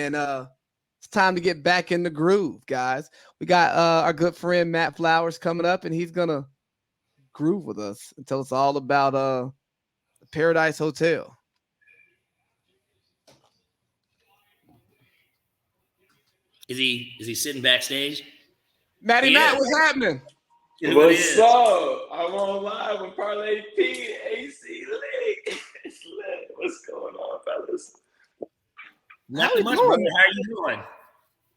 and it's time to get back in the groove, guys. We got our good friend Matt Flowers coming up, and he's gonna groove with us and tell us all about the Paradise Hotel. Is he sitting backstage? Matty He Matt, is. what's happening? What's up? I'm on live with Parlay P, AC Lee. It's lit. What's going on, fellas? Nothing much, brother. How are you doing?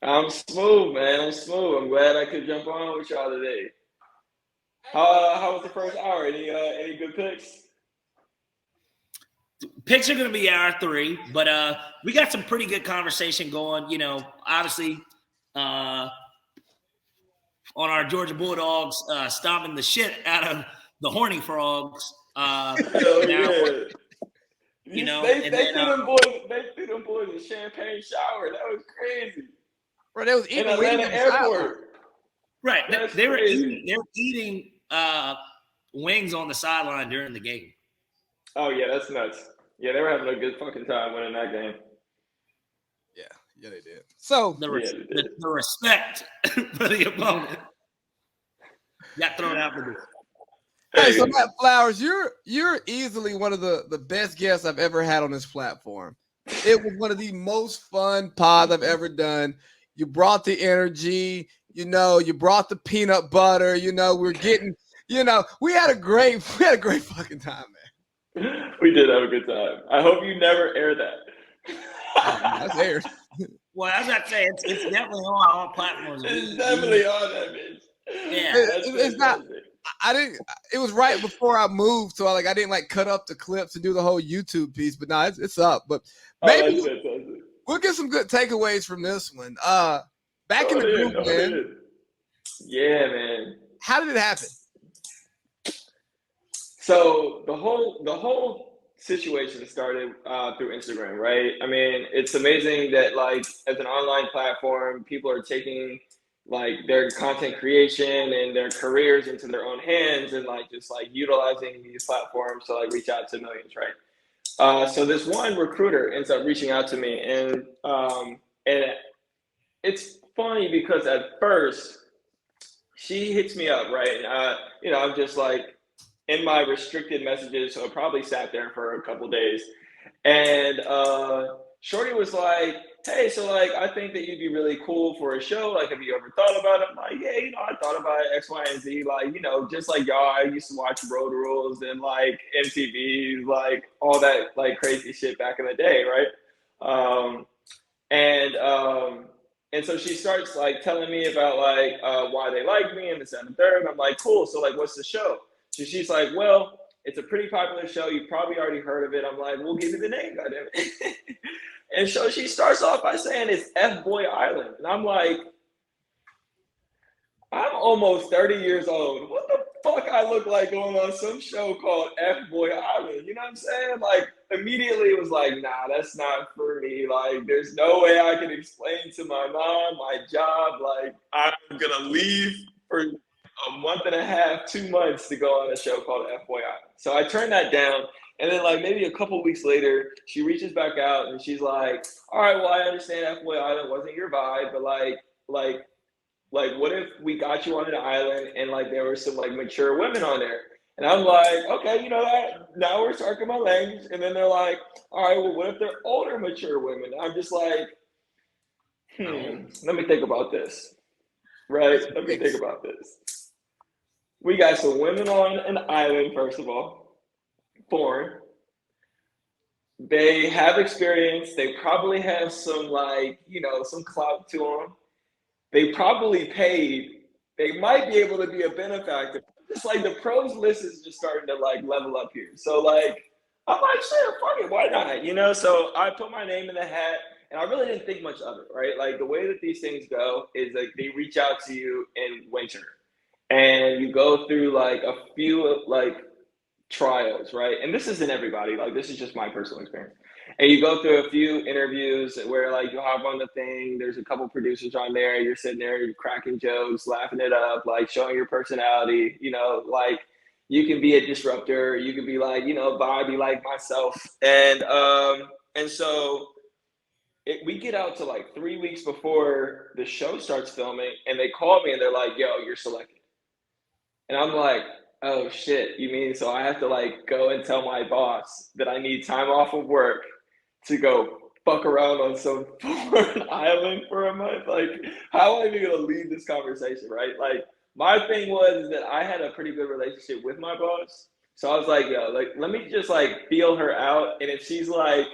I'm smooth, man. I'm smooth. I'm glad I could jump on with y'all today. How was the first hour? Any good picks? Picks are going to be hour 3, but we got some pretty good conversation going. Obviously, on our Georgia Bulldogs, stomping the shit out of the Horny Frogs. Hell yeah. They threw them boys a champagne shower. That was crazy. Bro, they was eating in Atlanta airport. Right. They were eating wings on the sideline during the game. Oh yeah, that's nuts. Yeah, they were having a good fucking time winning that game. Yeah, they did. So the respect for the opponent got thrown out the door. Hey, so Matt Flowers, you're easily one of the best guests I've ever had on this platform. It was one of the most fun pods I've ever done. You brought the energy, you brought the peanut butter, we're getting, we had a great fucking time, man. We did have a good time. I hope you never air that. That's aired. Well, as I say, it's definitely on all platforms. It's definitely on that bitch. Yeah, it's not. I didn't. It was right before I moved, so I didn't cut up the clips and do the whole YouTube piece. But no, it's up. But maybe we'll get some good takeaways from this one. Back in the group, man. Yeah, man. How did it happen? So the whole situation started through Instagram, right? I mean, it's amazing that as an online platform, people are taking their content creation and their careers into their own hands and just utilizing these platforms to reach out to millions, right? So this one recruiter ends up reaching out to me, and it's funny because at first she hits me up, right? And I'm just in my restricted messages, so I probably sat there for a couple days, and Shorty was like, hey, so I think that you'd be really cool for a show. Have you ever thought about it? I'm like, yeah, I thought about it, X, Y, and Z. Just like y'all, I used to watch Road Rules and MTV, all that crazy shit back in the day, right? And so she starts telling me about why they like me and this and the third. And I'm like, cool. So what's the show? So she's like, well, it's a pretty popular show. You've probably already heard of it. I'm like, we'll give you the name, goddammit. And so she starts off by saying it's F-Boy Island. And I'm like, I'm almost 30 years old. What the fuck I look like going on some show called F-Boy Island? You know what I'm saying? Immediately it was nah, that's not for me. There's no way I can explain to my mom, my job, I'm gonna leave for a month and a half, 2 months to go on a show called F-Boy Island. So I turned that down. And then maybe a couple weeks later, she reaches back out and she's like, all right, well, I understand F-Boy Island wasn't your vibe, but what if we got you on an island and there were some mature women on there? And I'm like, okay, you know that, now we're talking my language. And then they're like, all right, well, what if they're older mature women? And I'm just like, let me think about this. Right? Let me think about this. We got some women on an island, first of all. Foreign. They have experience. They probably have some some clout to them. They probably paid. They might be able to be a benefactor. It's the pros list is just starting to level up here. So I'm like, sure, fuck it, why not? So I put my name in the hat, and I really didn't think much of it, right? The way that these things go is they reach out to you in winter, and you go through a few trials, right? And this isn't everybody, this is just my personal experience. And you go through a few interviews where you hop on the thing, there's a couple producers on there, you're sitting there, you're cracking jokes, laughing it up, showing your personality, you can be a disruptor, you can be vibey like myself. And so we get out to like 3 weeks before the show starts filming, and they call me and they're like, "Yo, you're selected." And I'm like, "Oh shit, you mean so I have to like go and tell my boss that I need time off of work to go fuck around on some foreign island for a month? Like, how am I even gonna lead this conversation, right?" Like, my thing was that I had a pretty good relationship with my boss, so I was like, "Yo, like, let me just like feel her out, and if she's like,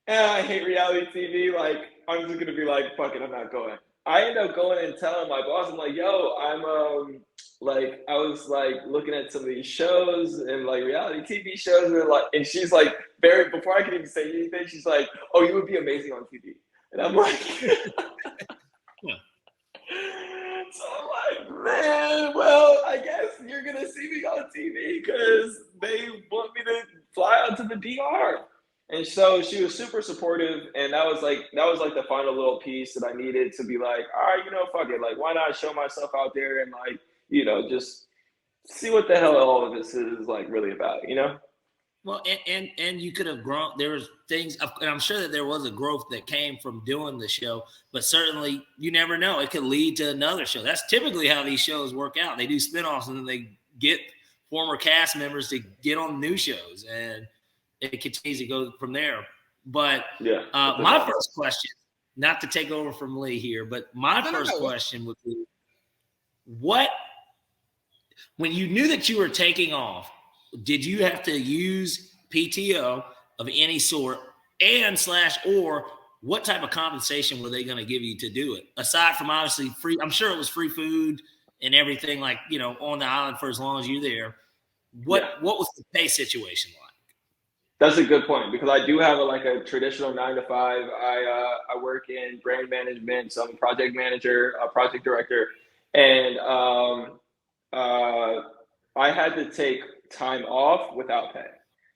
I hate reality TV. Like, I'm just gonna be like, fuck it, I'm not going." I end up going and telling my boss, I'm like, "Yo, I'm like, I was like looking at some of these shows and like reality TV shows, and like, and she's like, very before I could even say anything, she's like, "Oh, you would be amazing on TV," and I'm like, Yeah. so I'm like, man, well, I guess you're gonna see me on TV because they want me to fly out to the DR. And so she was super supportive, and that was like the final little piece that I needed to be like, all right, fuck it, like why not show myself out there and like, just see what the hell all of this is like really about. Well, and you could have grown. There was things, and I'm sure that there was a growth that came from doing the show. But certainly, you never know. It could lead to another show. That's typically how these shows work out. They do spinoffs, and then they get former cast members to get on new shows, and it continues to go from there. But Yeah. my first question, not to take over from Lee here, but my first question would be, what, when you knew that you were taking off, did you have to use PTO of any sort or what type of compensation were they going to give you to do it? Aside from obviously free, I'm sure it was free food and everything like, on the island for as long as you're there. What was the pay situation like? That's a good point because I do have a traditional 9 to 5. I work in brand management, so I'm a project manager, a project director, and I had to take time off without pay.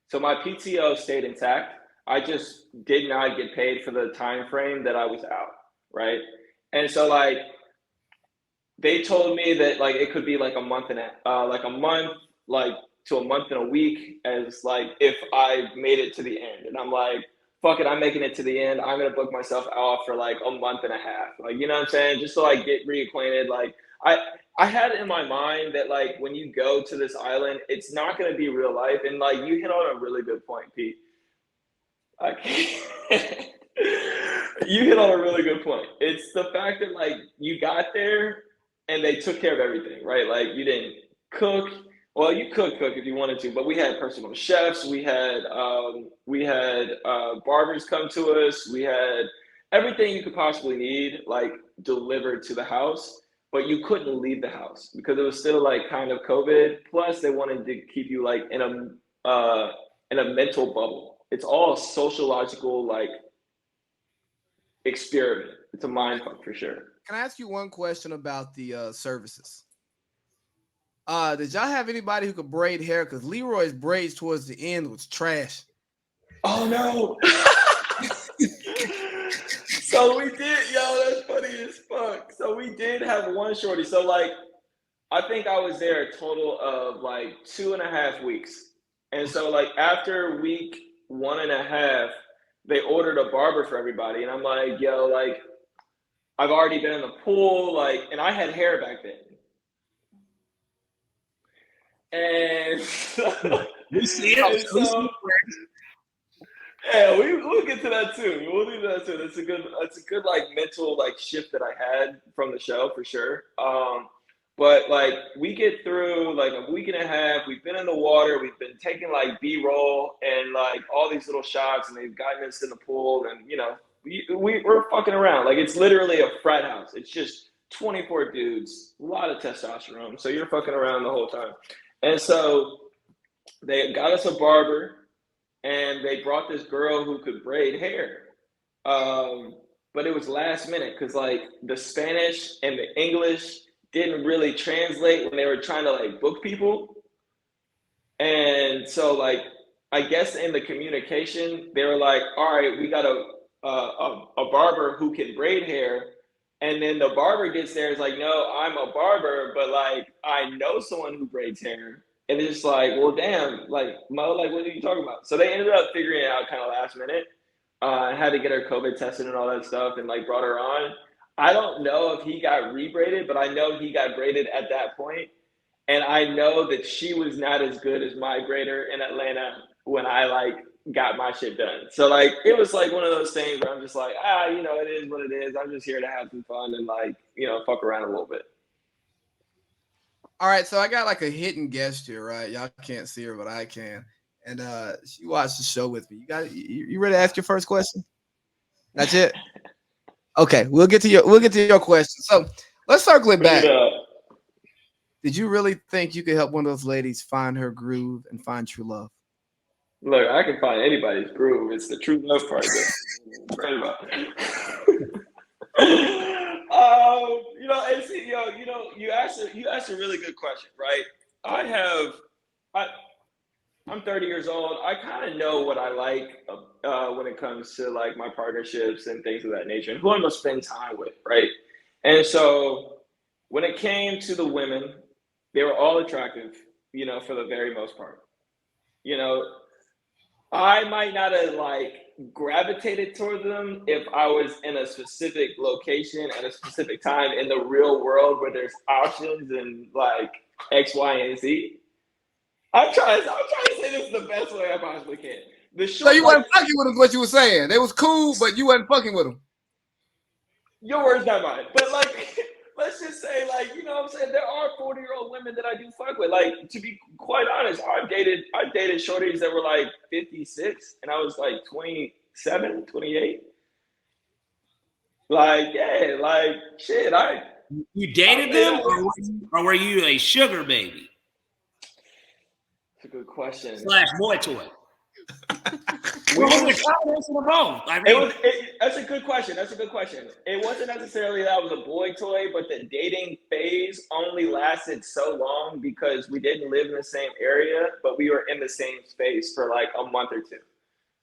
So my PTO stayed intact. I just did not get paid for the time frame that I was out, right? And so like they told me that like it could be like a month to a month and a week as like if I made it to the end. And I'm like, fuck it, I'm making it to the end. I'm gonna book myself off for like a month and a half. Like, you know what I'm saying? Just to like get reacquainted. Like I had it in my mind that like when you go to this island, it's not gonna be real life. And like you hit on a really good point, Pete. You hit on a really good point. It's the fact that like you got there and they took care of everything, right? Like you didn't cook. Well, you could cook if you wanted to, but we had personal chefs. We had barbers come to us. We had everything you could possibly need, like delivered to the house. But you couldn't leave the house because it was still like kind of COVID. Plus, they wanted to keep you like in a mental bubble. It's all sociological like experiment. It's a mind fuck for sure. Can I ask you one question about the services? Did y'all have anybody who could braid hair? Because Leroy's braids towards the end was trash. Oh no. So we did, that's funny as fuck. So we did have one shorty. So like I think I was there a total of like 2.5 weeks. And so like after week 1.5, they ordered a barber for everybody. And I'm like, like I've already been in the pool, like, and I had hair back then. And we see it. So, yeah, we'll get to that too. We'll do that too. That's a good like mental like shift that I had from the show for sure. But like we get through like a week and a half. We've been in the water. We've been taking like B-roll and like all these little shots, and they've gotten us in the pool, and we're fucking around. Like it's literally a frat house. It's just 24 dudes, a lot of testosterone. So you're fucking around the whole time. And so they got us a barber, and they brought this girl who could braid hair. But it was last minute because like the Spanish and the English didn't really translate when they were trying to like book people. And so like I guess in the communication they were like, all right, we got a barber who can braid hair. And then the barber gets there, is like, no, I'm a barber, but like I know someone who braids hair. And it's like, well, damn, like Mo, like what are you talking about? So they ended up figuring it out kind of last minute. had to get her COVID tested and all that stuff, and like brought her on. I don't know if he got rebraided, but I know he got braided at that point. And I know that she was not as good as my braider in Atlanta when I like got my shit done. So like it was like one of those things where I'm just like, you know, it is what it is. I'm just here to have some fun and like, you know, fuck around a little bit. All right, so I got like a hidden guest here, right? Y'all can't see her, but I can. And she watched the show with me. You ready to ask your first question? That's it. Okay, we'll get to your question. So let's circle it back. Did you really think you could help one of those ladies find her groove and find true love? Look, I can find anybody's groove. It's the true love part that right about. You know, and see, you asked a really good question, right? I'm 30 years old. I kind of know what I like when it comes to like my partnerships and things of that nature, and who I'm gonna spend time with, right? And so when it came to the women, they were all attractive, you know, for the very most part. You know, I might not have like gravitated toward them if I was in a specific location at a specific time in the real world where there's options and like X, Y, and Z. I'm trying to say this the best way I possibly can. So you wasn't fucking with them, what you were saying. They was cool, but you wasn't fucking with them. Your words, not mine. But like, let's just say, like, you know what I'm saying? There are 40-year-old women that I do fuck with. Like, to be quite honest, I dated shorties that were like 56 and I was like 27, 28. Like, yeah, like shit. You dated them or were you a sugar baby? That's a good question. / boy toy. What was the combination of both? I mean, that's a good question. It wasn't necessarily that I was a boy toy, but the dating phase only lasted so long because we didn't live in the same area, but we were in the same space for like a month or two.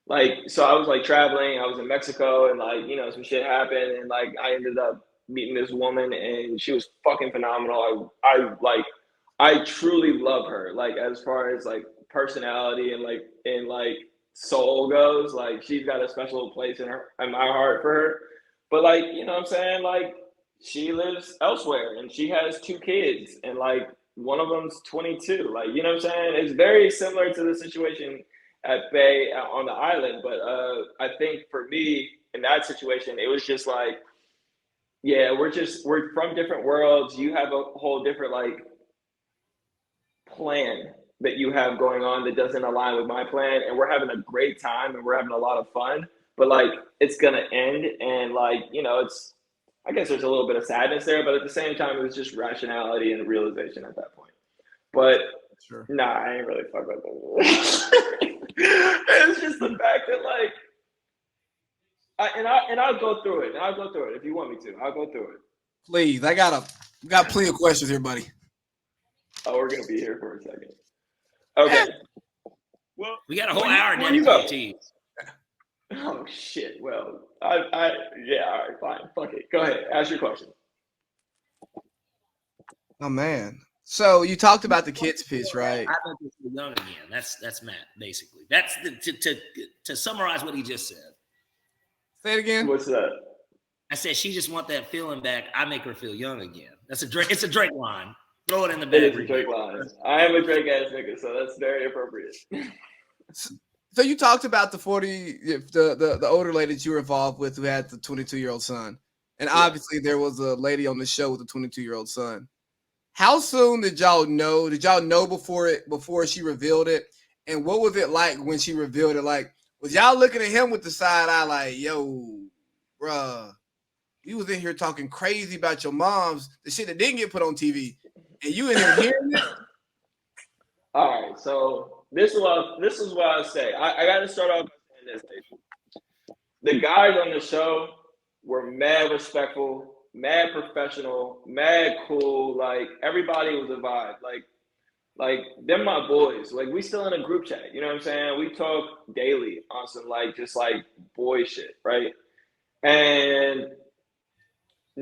Like, so I was like traveling, I was in Mexico, and like, you know, some shit happened, and like I ended up meeting this woman, and she was fucking phenomenal. I truly love her. Like, as far as like personality and like soul goes, like she's got a special place in my heart for her. But like, you know what I'm saying? Like, she lives elsewhere and she has 2 kids, and like one of them's 22. Like, you know what I'm saying? It's very similar to the situation at Bay on the island. But I think for me in that situation, it was just like, yeah, we're from different worlds. You have a whole different like plan that you have going on that doesn't align with my plan, and we're having a great time and we're having a lot of fun, but like it's gonna end, and like, you know, I guess there's a little bit of sadness there, but at the same time it was just rationality and realization at that point. But sure. Nah, I ain't really fuck with that. It's just the fact that like I'll go through it. If you want me to. I'll go through it. Please. We got plenty of questions here, buddy. Oh, we're gonna be here for a second. Okay. Well, we got a whole hour dedicated to you. Oh shit. Well, yeah, all right, fine. Fuck it. Go ahead. Ask your question. Oh man. So you talked about the kids piece, right? I think it's young again. That's Matt, basically. That's to summarize what he just said. Say it again. What's that? I said she just want that feeling back. I make her feel young again. It's a Drake line. Throw it in the bag. It is a Drake line. I am a Drake ass nigga, so that's very appropriate. So you talked about the older lady that you were involved with who had the 22-year-old son. And obviously there was a lady on the show with a 22-year-old son. How soon did y'all know? Did y'all know before she revealed it? And what was it like when she revealed it? Like, was y'all looking at him with the side eye like, yo, bruh, you was in here talking crazy about your mom's, the shit that didn't get put on TV, and you in here hearing it? All right, so this is what I say. I got to start off by saying this. The guys on the show were mad respectful, mad professional, mad cool. Like, everybody was a vibe. Like them my boys. Like, we still in a group chat. You know what I'm saying? We talk daily on some like just like boy shit, right? And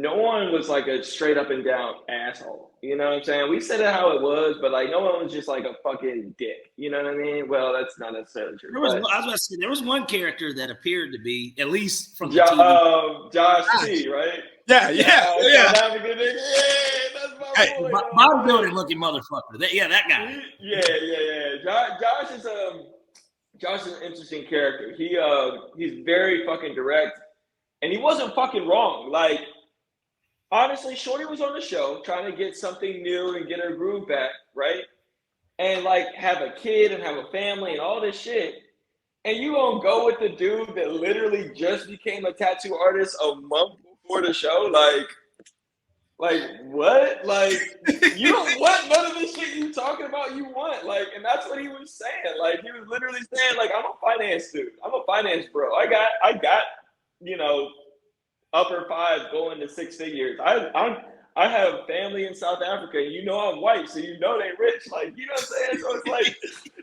no one was like a straight up and down asshole. You know what I'm saying? We said it how it was, but like no one was just like a fucking dick. You know what I mean? Well, that's not necessarily true. I was about to say there was one character that appeared to be, at least from the TV. Josh T, right? Yeah. Have a good nigga. Yeah, that's my boy. Bodybuilding looking motherfucker. That guy. Yeah. Josh is an interesting character. He's very fucking direct, and he wasn't fucking wrong. Like, honestly, Shorty was on the show trying to get something new and get her groove back, right? And like have a kid and have a family and all this shit. And you gonna go with the dude that literally just became a tattoo artist a month before the show? Like what? Like you don't want none of the shit you talking about. You want and that's what he was saying. Like he was literally saying, like, I'm a finance dude. I'm a finance bro. I got upper five going to six figures. I have family in South Africa. And I'm white, so they rich. Like, you know what I'm saying? So it's like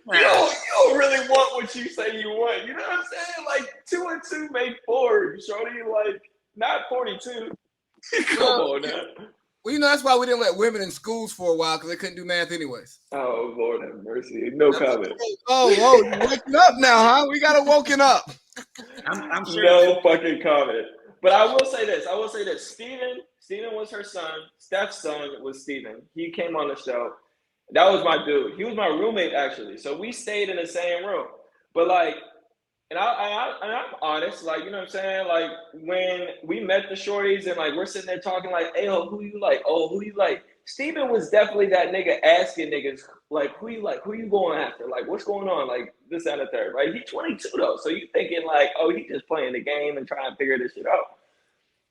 you don't really want what you say you want. You know what I'm saying? Like 2 and 2 make 4. Shorty, like not 42. Come on now. Well, that's why we didn't let women in schools for a while because they couldn't do math anyways. Oh, Lord have mercy. No comment. Oh, whoa, you waking up now, huh? We got to woken up. I'm sure. No fucking comment. But I will say this. Steven was her son. Steph's son was Steven. He came on the show. That was my dude. He was my roommate, actually. So we stayed in the same room. But like, and I'm honest, like, you know what I'm saying? Like, when we met the shorties and like we're sitting there talking like, hey, who you like? Oh, who you like? Steven was definitely that nigga asking niggas, like, who you like? Who you going after? Like, what's going on? Like, this and the third, right? He's 22 though. So you thinking like, oh, he just playing the game and trying to figure this shit out.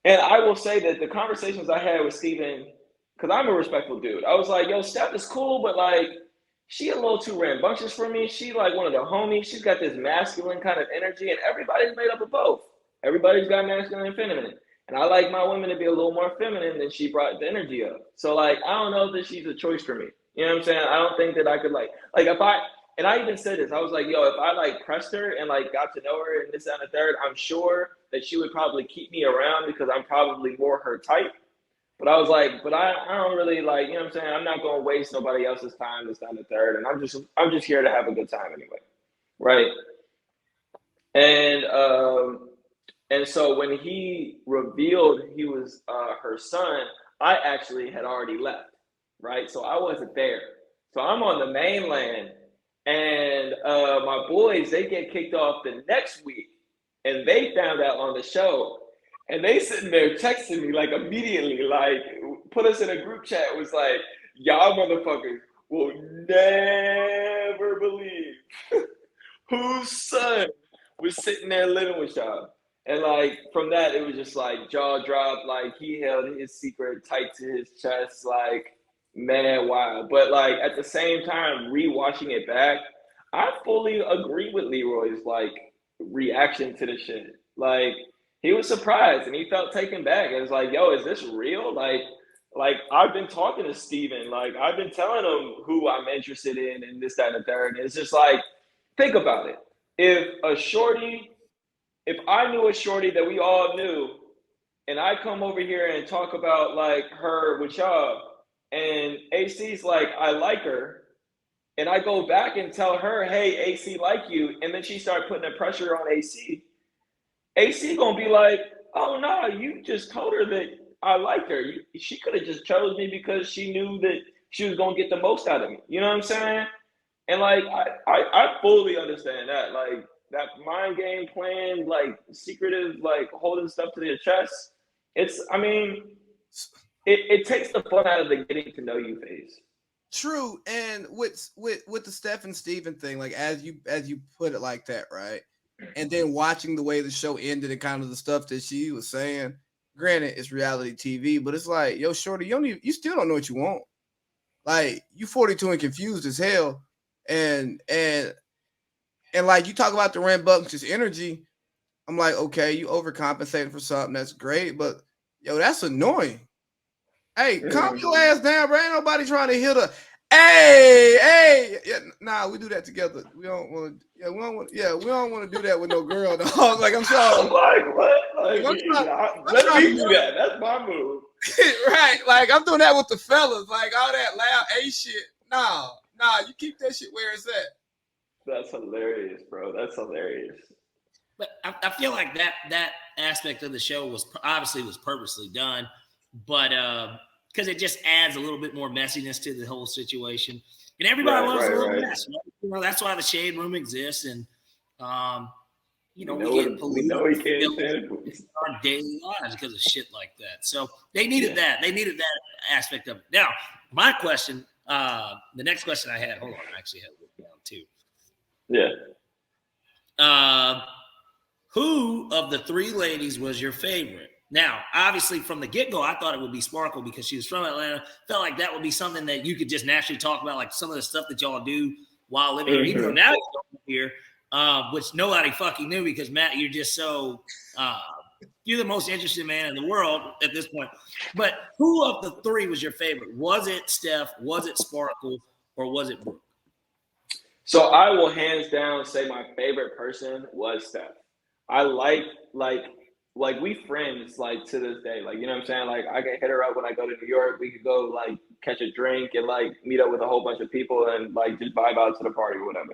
And I will say that the conversations I had with Steven, because I'm a respectful dude, I was like, yo, Steph is cool, but like, she a little too rambunctious for me. She like one of the homies. She's got this masculine kind of energy, and everybody's made up of both. Everybody's got masculine and feminine. And I like my women to be a little more feminine than she brought the energy of. So like, I don't know that she's a choice for me. You know what I'm saying? I don't think that I could like if I, and I even said this, I was like, yo, if I like pressed her and like got to know her and this and the third, I'm sure that she would probably keep me around because I'm probably more her type. But I was like, but I don't really like, you know what I'm saying? I'm not going to waste nobody else's time, this, that, and the third. And I'm just here to have a good time anyway. Right. And so when he revealed he was her son, I actually had already left. Right. So I wasn't there. So I'm on the mainland and my boys, they get kicked off the next week and they found out on the show. And they sitting there texting me like immediately, like put us in a group chat, was like, y'all motherfuckers will never believe whose son was sitting there living with y'all. And like from that, it was just like jaw dropped, like he held his secret tight to his chest, like, man, wow. But like at the same time, rewatching it back, I fully agree with Leroy's like reaction to the shit. Like, he was surprised and he felt taken back. It was like, yo, is this real? Like I've been talking to Steven. Like, I've been telling him who I'm interested in and this, that, and the third. And it's just like, think about it. If I knew a shorty that we all knew and I come over here and talk about like her with y'all and AC's like, I like her. And I go back and tell her, hey, AC like you. And then she started putting the pressure on AC. AC gonna be like, oh no, you just told her that I liked her. She could have just chose me because she knew that she was gonna get the most out of me. You know what I'm saying? And like, I fully understand that. Like that mind game plan, like secretive, like holding stuff to their chest. It takes the fun out of the getting to know you phase. True, and with the Steph and Steven thing, like as you put it like that, right? And then watching the way the show ended and kind of the stuff that she was saying, granted, it's reality TV, but it's like, yo, shorty, you still don't know what you want. Like, you 42 and confused as hell. And like, you talk about the rambunctious energy. I'm like, okay, you overcompensating for something. That's great. But, yo, that's annoying. Hey, calm your ass down, bro. Ain't nobody trying to hit her. Hey, yeah, nah, we do that together. We don't want to. Yeah, we don't want to do that with no girl. Dog. Like I'm I'm sorry. like, what? Like, Like, I'm let trying me to do that. That's my move. right. Like I'm doing that with the fellas. Like all that loud A shit. Nah, you keep that shit where it's at. That's hilarious, bro. That's hilarious. But I feel like that aspect of the show was purposely done, but because it just adds a little bit more messiness to the whole situation, and everybody loves a little mess. You know, that's why the shade room exists, and you know, we get polluted we can't stand in our daily lives because of shit like that. So they needed that. They needed that aspect of it. Now, my question, the next question I had. Hold on, I actually had it written down too. Yeah. Who of the three ladies was your favorite? Now, obviously, from the get-go, I thought it would be Sparkle because she was from Atlanta. Felt like that would be something that you could just naturally talk about, like some of the stuff that y'all do while living here. Even though now you're here, which nobody fucking knew because, Matt, you're just so you're the most interesting man in the world at this point. But who of the three was your favorite? Was it Steph? Was it Sparkle? Or was it Brooke? So I will hands down say my favorite person was Steph. I like we friends like to this day. Like, you know what I'm saying? Like I can hit her up when I go to New York. We could go like catch a drink and like meet up with a whole bunch of people and like just vibe out to the party or whatever.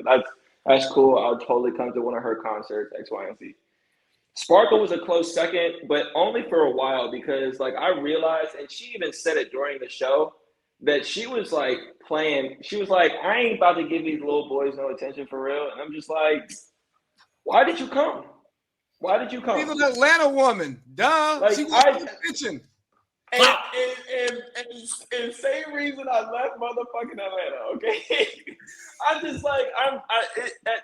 That's cool. I'll totally come to one of her concerts, X, Y, and Z. Sparkle was a close second, but only for a while because like I realized, and she even said it during the show, that she was like playing. She was like, I ain't about to give these little boys no attention for real. And I'm just like, why did you come? Why did you come? She's an Atlanta woman. Duh. Like, she was attention. And same reason I left motherfucking Atlanta, okay? I'm just like,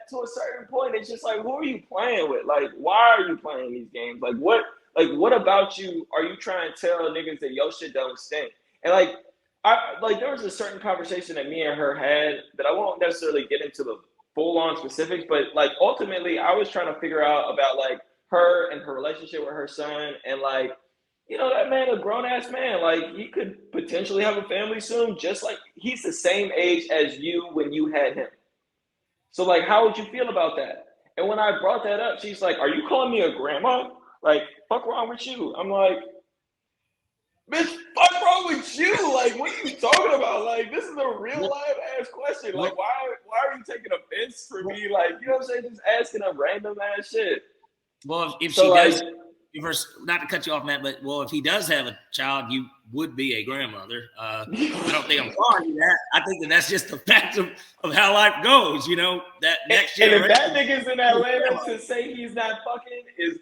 to a certain point, it's just like, who are you playing with? Like, why are you playing these games? Like, what about you are you trying to tell niggas that your shit don't stink? And like, there was a certain conversation that me and her had that I won't necessarily get into the full-on specifics, but like, ultimately, I was trying to figure out about like her and her relationship with her son and like, you know, that man, a grown-ass man, like he could potentially have a family soon, just like he's the same age as you when you had him. So like, how would you feel about that? And when I brought that up, she's like, are you calling me a grandma? Like, fuck wrong with you? I'm like, bitch, fuck wrong with you? Like, what are you talking about? Like, this is a real life ass question. Like, why are you taking offense for me? Like, you know what I'm saying? Just asking a random ass shit. Well, if so, she does, not to cut you off, Matt, but well, if he does have a child, you would be a grandmother. I don't think I'm calling you that. I think that's just the fact of how life goes. You know, that next generation. And if that nigga's in Atlanta to say he's not fucking is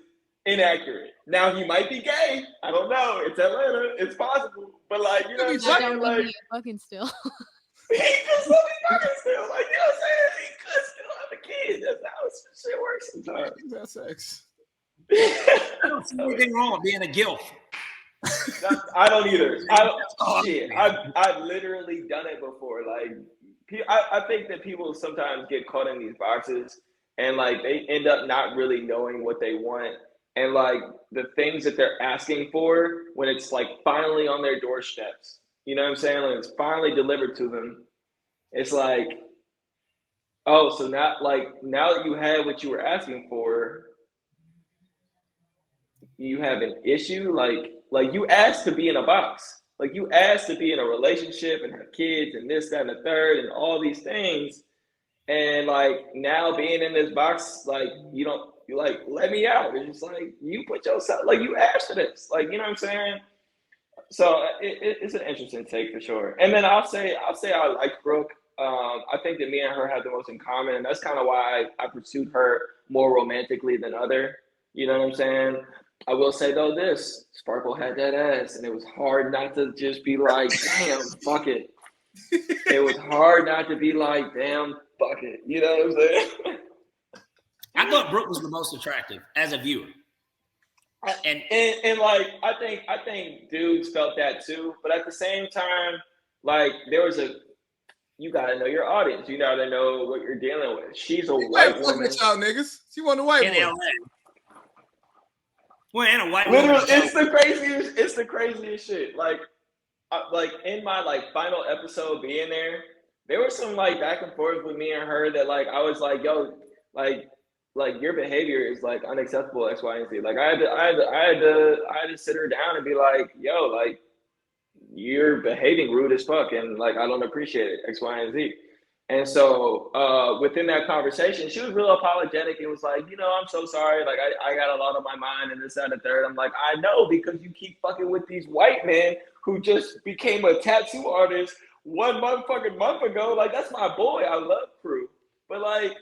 inaccurate. Now he might be gay. I don't know. It's Atlanta. It's possible. But like, you know what I'm saying? Like, fucking still. He could still be fucking still. Like, you know what I'm saying? He could still have a kid. That's how shit works sometimes. That's sex. I don't see anything wrong with being a gilf. I don't either. I've literally done it before. Like, I think that people sometimes get caught in these boxes and like they end up not really knowing what they want. And like the things that they're asking for when it's like finally on their doorsteps, you know what I'm saying? When it's finally delivered to them, it's like, oh, so now that you have what you were asking for, you have an issue. Like you asked to be in a box. Like you asked to be in a relationship and have kids and this, that, and the third, and all these things. And like now being in this box, like you like let me out. It's just like you put yourself, like you asked for this. Like, you know what I'm saying? So it's an interesting take for sure. And then I'll say I like Brooke. I think that me and her have the most in common, and that's kind of why I pursued her more romantically than other. You know what I'm saying? I will say though this, Sparkle had that ass, and it was hard not to just be like, damn, fuck it. It was hard not to be like, damn, fuck it. You know what I'm saying? I thought Brooke was the most attractive as a viewer. And like I think dudes felt that too, but at the same time, like there was you gotta know your audience. You gotta know what you're dealing with. She's a white woman. With y'all niggas. She want a white in woman. LA. Well, and a white woman. Literally, it's the craziest shit. Like in my like final episode being there, there was some like back and forth with me and her that like I was like, yo, like your behavior is like unacceptable, X, Y, and Z. Like I had to sit her down and be like, yo, like you're behaving rude as fuck, and like I don't appreciate it, X, Y, and Z. And so within that conversation, she was real apologetic. It was like, you know, I'm so sorry. Like I got a lot on my mind and this, that, and the third. I'm like, I know, because you keep fucking with these white men who just became a tattoo artist one motherfucking month ago. Like that's my boy. I love Crew. But like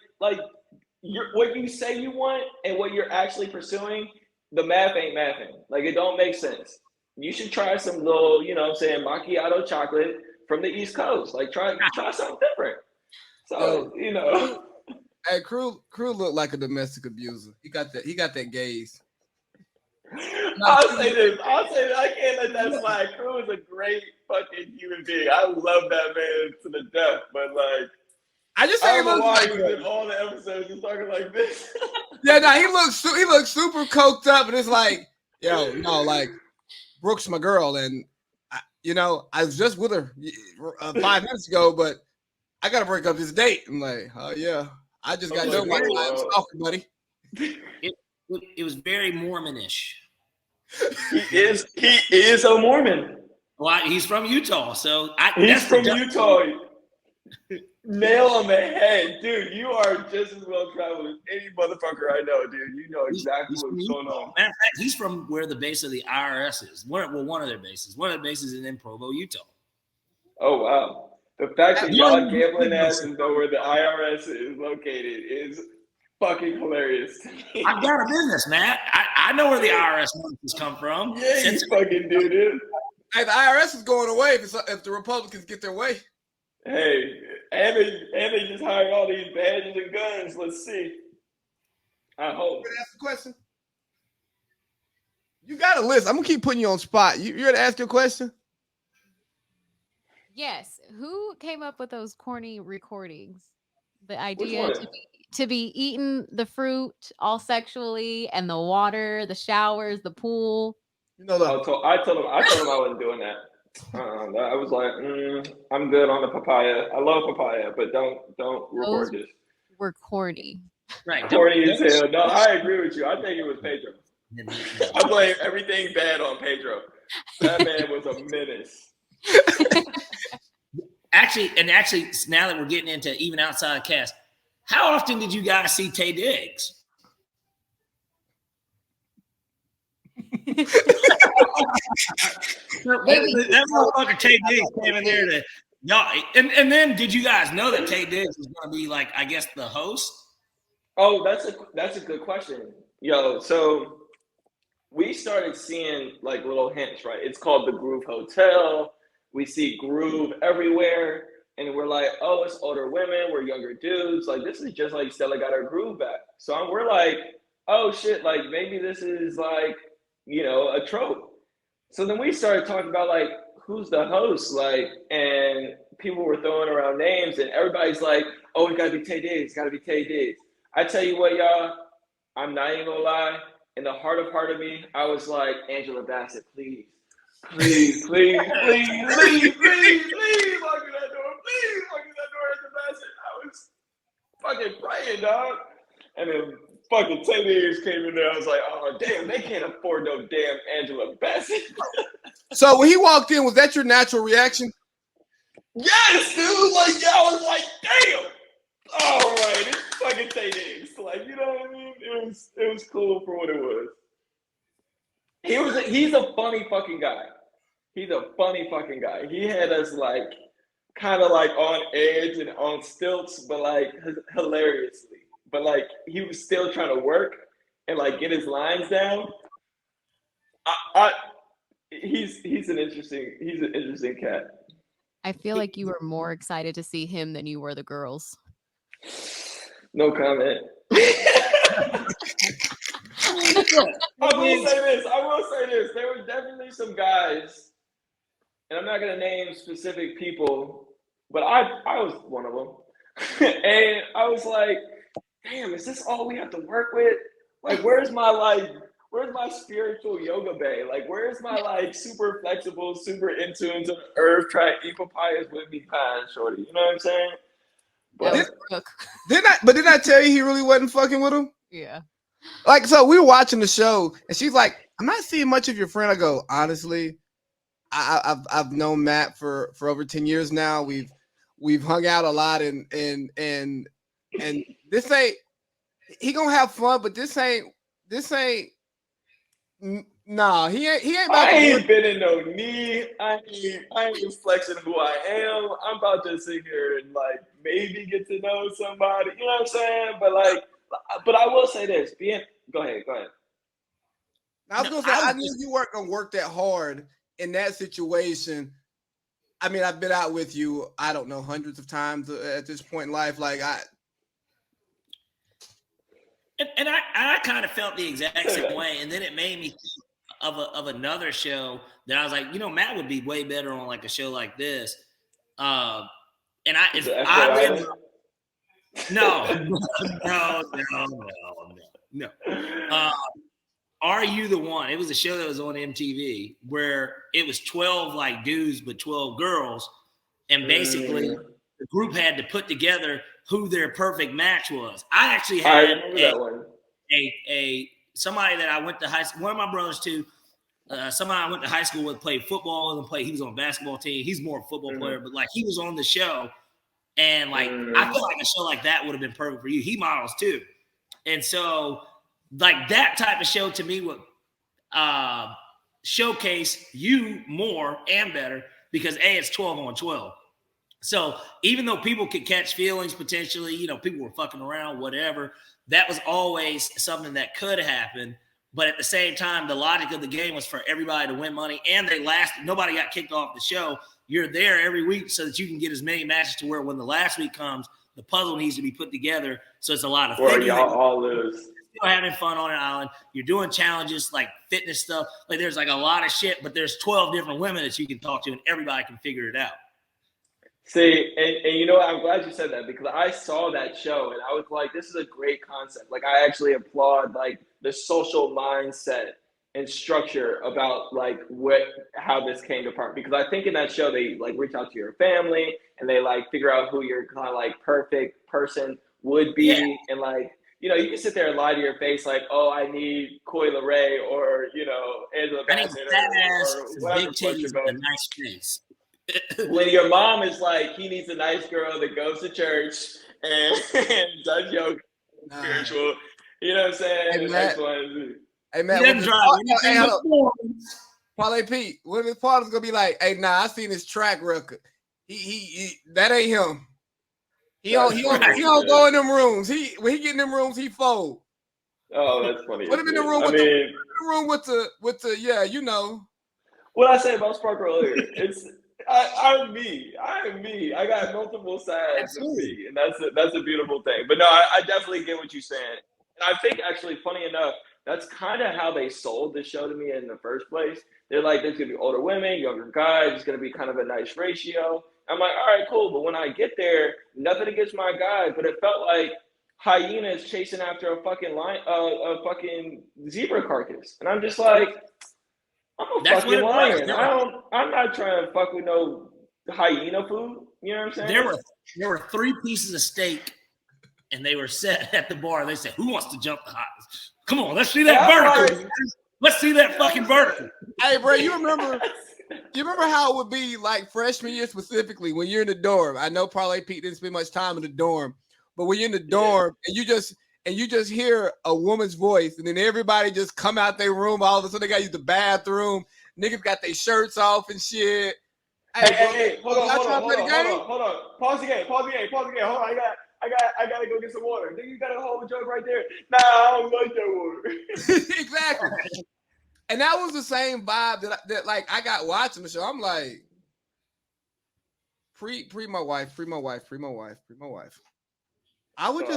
what you say you want and what you're actually pursuing, the math ain't mathing. Like it don't make sense. You should try some little, you know what I'm saying, macchiato chocolate from the East Coast. Like try something different. So, you know. Hey, Crew looked like a domestic abuser. He got that gaze. I'll say this. I can't let that slide. Crew is a great fucking human being. I love that man to the death, but like I just I say don't know why like he was in all the episodes just talking like this. Yeah, no, he looks super coked up, and it's like, yo, no, like Brooke's my girl, and I was just with her 5 minutes ago, but I gotta break up this date. I'm like, oh yeah, I just got done with my stalker, buddy. It was very Mormonish. He is a Mormon. Well, he's from Utah, so he's from Utah. Nail on the head, dude. You are just as well traveled as any motherfucker I know, dude. You know exactly what's going on. Matter of fact, he's from where the base of the IRS is. One of their bases. One of their bases is in Provo, Utah. Oh wow! The fact that y'all gambling asses know where the IRS is located is fucking hilarious to me. I've got a business, Matt. I know where the IRS monkeys come from. Yeah, you fucking do, dude. Hey, the IRS is going away if the Republicans get their way. Hey, and they just hired all these badges and guns. Let's see. I hope. Ask the question. You got a list. I'm gonna keep putting you on spot. You ready to ask your question? Yes. Who came up with those corny recordings? The idea to be eating the fruit all sexually, and the water, the showers, the pool. I told him I wasn't doing that. I was like, I'm good on the papaya. I love papaya, but don't record this. We're corny. Right. Corny as hell. No, I agree with you. I think it was Pedro. I blame everything bad on Pedro. That man was a menace. Actually, now that we're getting into even outside cast, how often did you guys see Tay Diggs? That motherfucker Tay Diggs came in there to y'all, and then did you guys know that Tay Diggs was going to be like, I guess, the host? Oh, that's a good question, yo. So we started seeing like little hints, right? It's called the Groove Hotel. We see Groove everywhere, and we're like, oh, it's older women, we're younger dudes. Like this is just like Stella got her groove back. So we're like, oh shit, like maybe this is like, a trope. So then we started talking about like who's the host, like, and people were throwing around names, and everybody's like, oh, it gotta be Tay Diggs, gotta be Tay Diggs. I tell you what, y'all, I'm not even gonna lie. In the heart of me, I was like, Angela Bassett, please, please, please, please, please, please, please, lock that door, please, lock that door, Angela Bassett. I was fucking praying, dog. And then fucking Tay Diggs came in there. I was like, oh damn, they can't afford no damn Angela Bassett. So when he walked in, was that your natural reaction? Yes, dude. Like, yeah, I was like, damn. All right, it's fucking Tay Diggs. Like, you know what I mean? It was cool for what it was. He's a funny fucking guy. He's a funny fucking guy. He had us like kind of like on edge and on stilts, but like hilariously. But like he was still trying to work and like get his lines down. He's an interesting cat. I feel like you were more excited to see him than you were the girls. No comment. I will say this. There were definitely some guys, and I'm not gonna name specific people, but I was one of them. And I was like, damn, is this all we have to work with? Like, where's my where's my spiritual yoga bay? Like, where's my like super flexible, super in tune to the earth, track equal pious with me pine, shorty? You know what I'm saying? But didn't I tell you he really wasn't fucking with him? yeah. Like, so we were watching the show, and she's like, "I'm not seeing much of your friend." I go, honestly, I've known Matt for over 10 years now. We've hung out a lot, and this ain't, he gonna have fun, but this ain't nah, he ain't about I to ain't been in no knee. I ain't flexing who I am. I'm about to sit here and like maybe get to know somebody. You know what I'm saying? But I will say this. Go ahead. I was gonna say, I knew you weren't gonna work that hard in that situation. I mean, I've been out with you, I don't know, hundreds of times at this point in life. Like I kind of felt the exact same way, and then it made me think of another show that I was like, Matt would be way better on like a show like this. No. Are You the One? It was a show that was on MTV where it was 12 like dudes but 12 girls, and basically the group had to put together who their perfect match was. I actually had somebody that I went to high school, one of my brothers too, somebody I went to high school with, played football and he was on a basketball team. He's more a football player, but like he was on the show, and like I feel like a show like that would have been perfect for you. He models too. And so like that type of show to me would showcase you more and better because it's 12 on 12. So even though people could catch feelings potentially, people were fucking around, whatever, that was always something that could happen. But at the same time, the logic of the game was for everybody to win money, and nobody got kicked off the show. You're there every week so that you can get as many matches to where when the last week comes, the puzzle needs to be put together. So it's a lot of thinking. Or y'all all lose. You're having fun on an island. You're doing challenges like fitness stuff. Like there's like a lot of shit, but there's 12 different women that you can talk to, and everybody can figure it out. See, and I'm glad you said that because I saw that show and I was like, this is a great concept. Like I actually applaud like the social mindset and structure about like how this came apart, because I think in that show they like reach out to your family and they like figure out who your kind of like perfect person would be. Yeah. And like, you can sit there and lie to your face like, oh, I need Coi Leray or, Angela Bassett or whatever. Big titties with a nice face. When your mom is like, he needs a nice girl that goes to church and does yoga, spiritual. You know what I'm saying? Hey, Matt, Parlay Pete, what his partner's gonna be like? Hey, I seen his track record. He that ain't him. He don't go in them rooms. When he get in them rooms, he fold. Oh, that's funny. Put him in the room with the What I said about Spark earlier, it's I'm me. I got multiple sides of me, and that's a beautiful thing. But no, I definitely get what you're saying. And I think actually, funny enough, that's kind of how they sold the show to me in the first place. They're like, there's gonna be older women, younger guys. It's gonna be kind of a nice ratio. I'm like, all right, cool. But when I get there, nothing against my guys, but it felt like hyenas chasing after a fucking zebra carcass, and I'm just like, I'm a fucking lion. I'm not trying to fuck with no hyena food. You know what I'm saying? There were 3 pieces of steak, and they were set at the bar. They said, "Who wants to jump the highest? Come on, let's see that vertical. Right. Let's see that fucking vertical." Hey, bro, you remember how it would be like freshman year specifically when you're in the dorm? I know Parlay Pete didn't spend much time in the dorm, but when you're in the dorm and you just hear a woman's voice, and then everybody just come out their room. All of a sudden, they got to use the bathroom. Niggas got their shirts off and shit. Hey, hold on. Pause the game. Hold on, I gotta go get some water. Then you got a whole jug right there. Nah, I don't like that water. Exactly. And that was the same vibe that like I got watching the show. I'm like, pre my wife. I would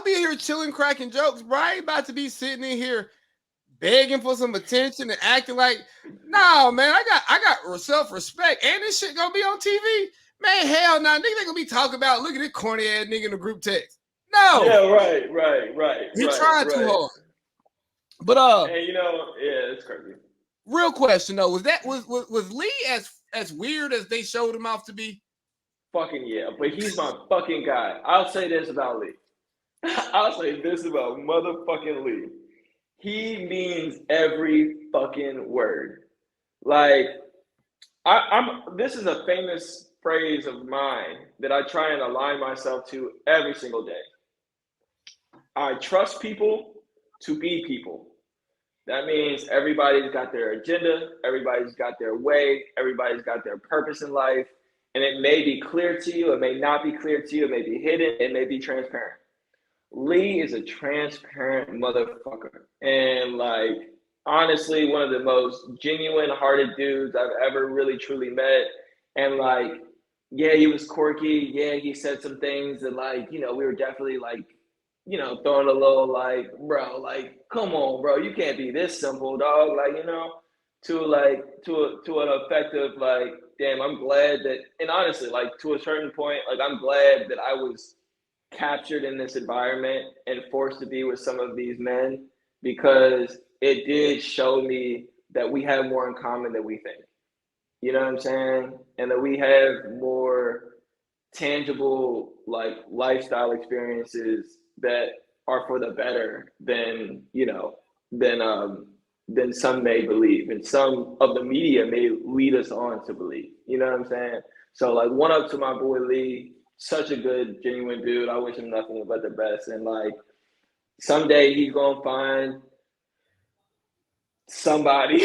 be here chilling, cracking jokes, bro. I ain't about to be sitting in here begging for some attention and acting like, no, man, I got self-respect, and this shit gonna be on TV. Man, hell no, nigga ain't gonna be talking about, look at this corny ass nigga in the group text. No. Yeah, right. You're trying too hard. But And yeah, it's crazy. Real question though, was Lee as weird as they showed him off to be? Fucking yeah, but he's my fucking guy. I'll say this about Lee. I'll say this about motherfucking Lee. He means every fucking word. Like, this is a famous phrase of mine that I try and align myself to every single day. I trust people to be people. That means everybody's got their agenda, everybody's got their way, everybody's got their purpose in life. And it may be clear to you, it may not be clear to you, it may be hidden, it may be transparent. Lee is a transparent motherfucker. And like, honestly, one of the most genuine hearted dudes I've ever really truly met. And like, yeah, he was quirky. Yeah, he said some things that like, we were definitely like, throwing a little like, bro, like, come on, bro, you can't be this simple, dog. Like, to an effective, like, damn, I'm glad that, and honestly, like to a certain point, like I'm glad that I was captured in this environment and forced to be with some of these men, because it did show me that we have more in common than we think. You know what I'm saying? And that we have more tangible like lifestyle experiences that are for the better than than some may believe, and some of the media may lead us on to believe. You know what I'm saying? So like, one up to my boy Lee, such a good, genuine dude. I wish him nothing but the best. And like, someday he's gonna find somebody.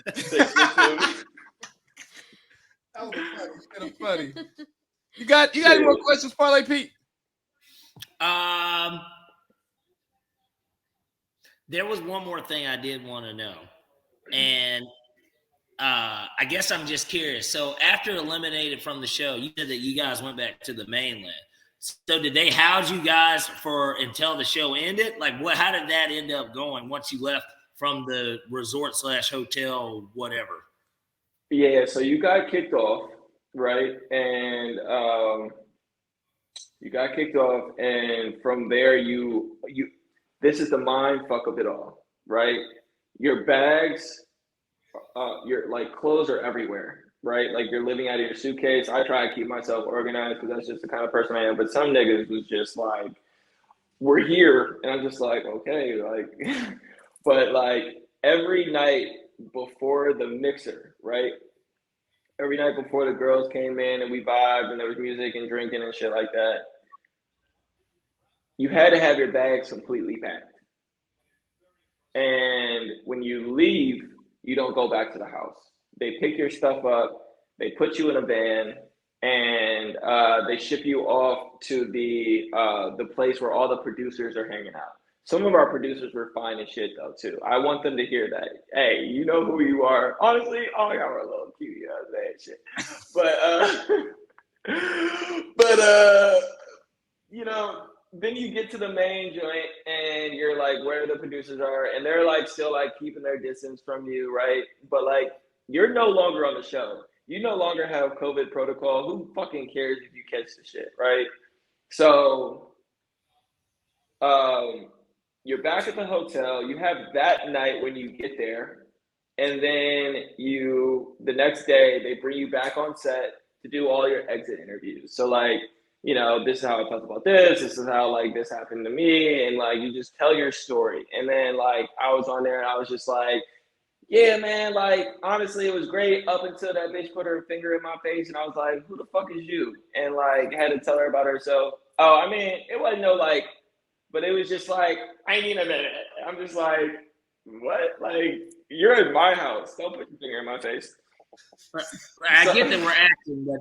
That was funny. Funny. You got any more questions, Parlay Pete? There was one more thing I did want to know, and I guess I'm just curious. So after eliminated from the show, you said that you guys went back to the mainland. So did they house you guys until the show ended? Like, how did that end up going once you left from the resort / hotel, whatever? Yeah, so you got kicked off, right? And you got kicked off, and from there you this is the mind fuck of it all, right? Your bags, your like clothes are everywhere, right? Like, you're living out of your suitcase. I try to keep myself organized because that's just the kind of person I am. But some niggas was just like, we're here, and I'm just like, okay, like, but like every night before the mixer, right? Every night before the girls came in and we vibed and there was music and drinking and shit like that, you had to have your bags completely packed. And when you leave, you don't go back to the house. They pick your stuff up, they put you in a van, and they ship you off to the place where all the producers are hanging out. Some of our producers were fine as shit though too. I want them to hear that. Hey, you know who you are. Honestly, all y'all are a little cute, and shit. But then you get to the main joint and you're like, where the producers are, and they're like still like keeping their distance from you, right? But like, you're no longer on the show. You no longer have COVID protocol. Who fucking cares if you catch the shit, right? So you're back at the hotel. You have that night when you get there, and then the next day they bring you back on set to do all your exit interviews. So like, this is how I felt about this. This is how like this happened to me, and like you just tell your story. And then like I was on there and I was just like, yeah, man, like honestly, it was great up until that bitch put her finger in my face, and I was like, who the fuck is you? And like had to tell her about herself. Oh, I mean, it wasn't no like, but it was just like, I need a minute. I'm just like, what? Like, you're in my house. Don't put your finger in my face. I get that we're acting, but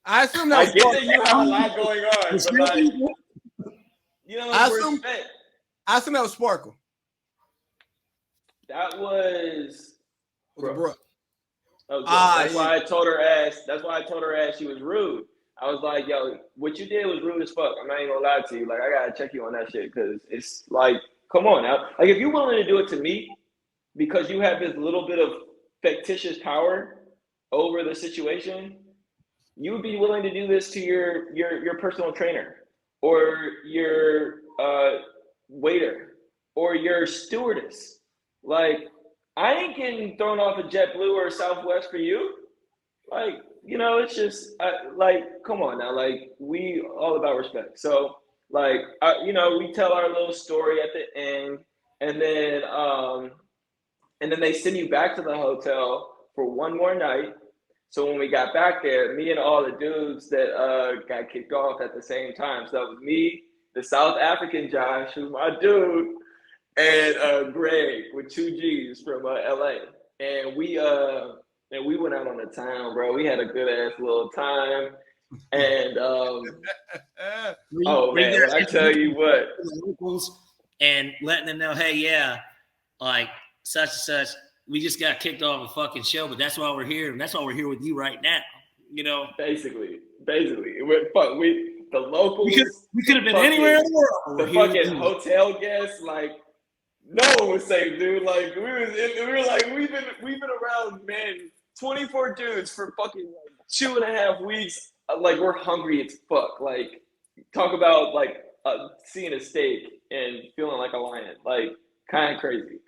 I assume I get that you have a lot going on, but like, I assume that was Sparkle. That was Bro. Okay. That's why I told her ass. That's why I told her ass she was rude. I was like, yo, what you did was rude as fuck. I'm not even gonna lie to you. Like, I gotta check you on that shit, because it's like, come on now. Like, if you're willing to do it to me because you have this little bit of fictitious power over the situation, you would be willing to do this to your personal trainer or your waiter or your stewardess. Like, I ain't getting thrown off a JetBlue or Southwest for you. Like, it's just like, come on now. Like, we all about respect. So, like, we tell our little story at the end, and then they send you back to the hotel for one more night. So when we got back there, me and all the dudes that got kicked off at the same time. So that was me, the South African Josh, who's my dude, and Greg with 2 G's from LA. And we went out on the town, bro. We had a good ass little time. And man, when I tell you what, and letting them know, hey, yeah, like such and such, we just got kicked off a fucking show, but that's why we're here, and that's why we're here with you right now. Basically, the locals. We could have been anywhere in the world. The fucking hotel guests, like, no one was safe, dude. Like, we were like, we've been around, man, 24 dudes for fucking 2.5 weeks. Like, we're hungry as fuck. Like, talk about like seeing a steak and feeling like a lion. Like, kind of crazy.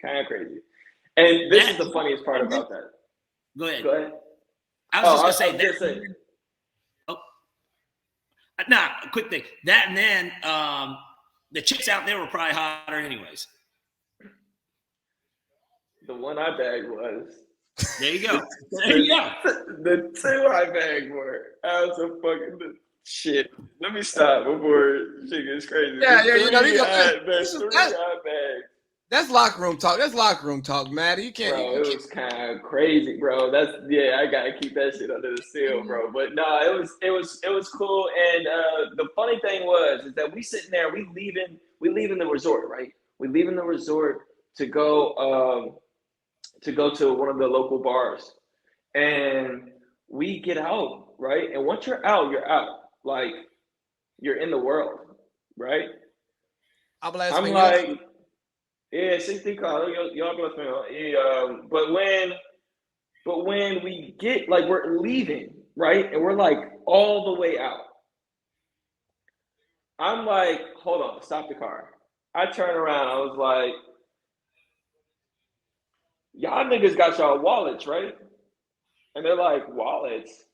And this is the funniest part about that. Go ahead. I was just gonna say. Nah, quick thing. That and then the chicks out there were probably hotter anyways. The one I bagged was. There you go. The two I bagged were. I was a fucking shit. Let me stop before shit gets crazy. That's locker room talk. Maddie. You can't. Bro, it was kind of crazy, bro. I gotta keep that shit under the seal, bro. But no, it was cool. And the funny thing is that we sitting there, we leaving the resort, right? We leaving the resort to go to one of the local bars, and we get out, right? And once you're out, like, you're in the world, right? I'm like, yeah, 60 call, y'all bless me. But when we get, like, we're leaving, right? And we're like all the way out. I'm like, hold on, stop the car. I turn around, I was like, y'all niggas got y'all wallets, right? And they're like, wallets?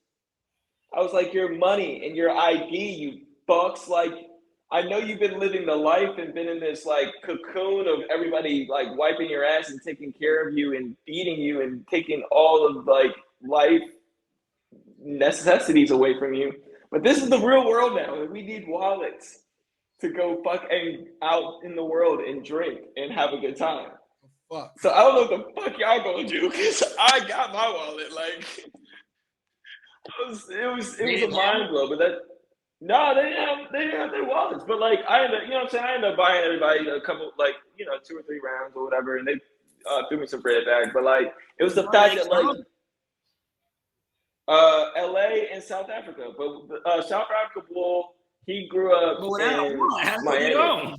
I was like, your money and your ID, you fucks. Like, I know you've been living the life and been in this, like, cocoon of everybody, like, wiping your ass and taking care of you and feeding you and taking all of, like, life necessities away from you. But this is the real world now, and we need wallets to go fucking out in the world and drink and have a good time. Fuck. So I don't know what the fuck y'all gonna do, because I got my wallet. Like, it was a mind blow. But no, they didn't have their wallets. But, like, I ended up buying everybody a couple, like, 2 or 3 rounds or whatever, and they threw me some bread back. But, like, it was the fact that, like, LA and South Africa. But South Africa Bull, he grew up in Miami.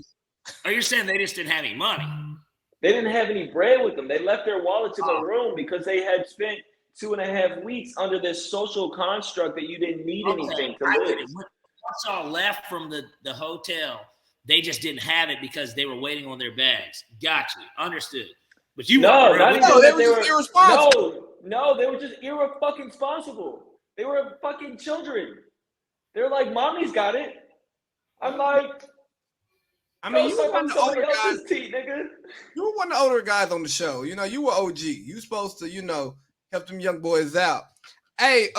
Are you saying they just didn't have any money? They didn't have any bread with them. They left their wallets in the room because they had spent 2.5 weeks under this social construct that you didn't need anything to live. Once y'all left from the hotel, they just didn't have it because they were waiting on their bags. Got you. Understood. But you they were just irresponsible. No, they were just irresponsible. They were fucking children. They were like, mommy's got it. I'm like, I mean, you were one of the older guys. Nigga. You were one of the older guys on the show. You were OG. You supposed to, help them young boys out. Hey,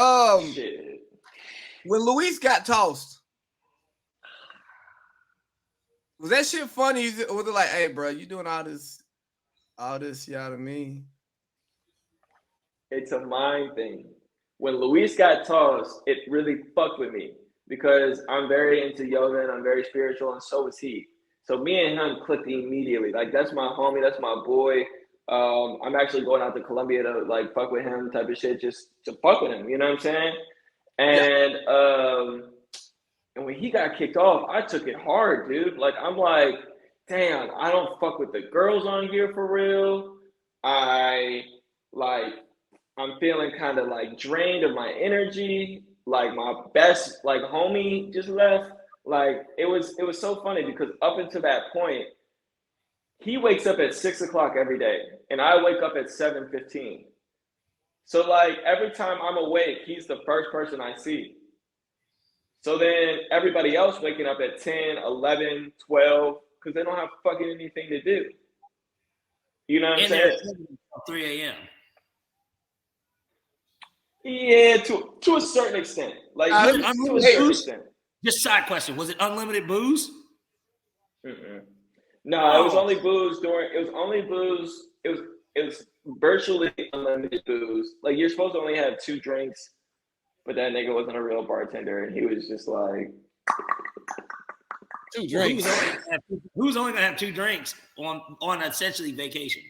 shit. When Luis got tossed, was that shit funny? Or was it like, hey, bro, you doing all this, you know what I mean? It's a mind thing. When Luis got tossed, it really fucked with me because I'm very into yoga and I'm very spiritual, and so is he. So me and him clicked immediately. Like, that's my homie, that's my boy. I'm actually going out to Colombia to, like, fuck with him type of shit, just to fuck with him. You know what I'm saying? And and when he got kicked off, I took it hard, dude. Like, I'm like, damn, I don't fuck with the girls on here for real. I'm feeling kind of, like, drained of my energy. Like, my best, like, homie just left. Like, it was so funny because up until that point, he wakes up at 6 o'clock every day, and I wake up at 7:15. So like every time I'm awake, he's the first person I see. So then everybody else waking up at 10, 11, 12, because they don't have fucking anything to do. You know what I'm saying? 3 a.m. Yeah, to a certain extent. Like to a certain extent. Just side question: was it unlimited booze? No, it was only booze during. It was only booze. It was virtually unlimited booze. Like you're supposed to only have 2 drinks, but that nigga wasn't a real bartender, and he was just like 2 drinks. Who's only gonna have 2 drinks on essentially vacation?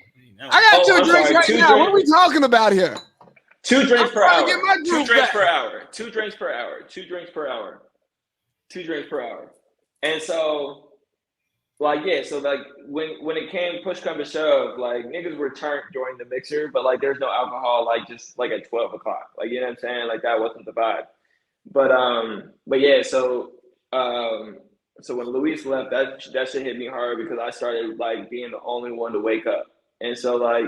I got 2 drinks right now. Drinks. What are we talking about here? 2 drinks per hour. 2 drinks per hour. 2 drinks per hour. 2 drinks per hour. 2 drinks per hour. And so, like, yeah, so like when it came push come to shove, like niggas were turned during the mixer, but like there's no alcohol, like just like at 12 o'clock. Like you know what I'm saying? Like that wasn't the vibe. But yeah, so when Luis left, that shit hit me hard because I started like being the only one to wake up. And so like,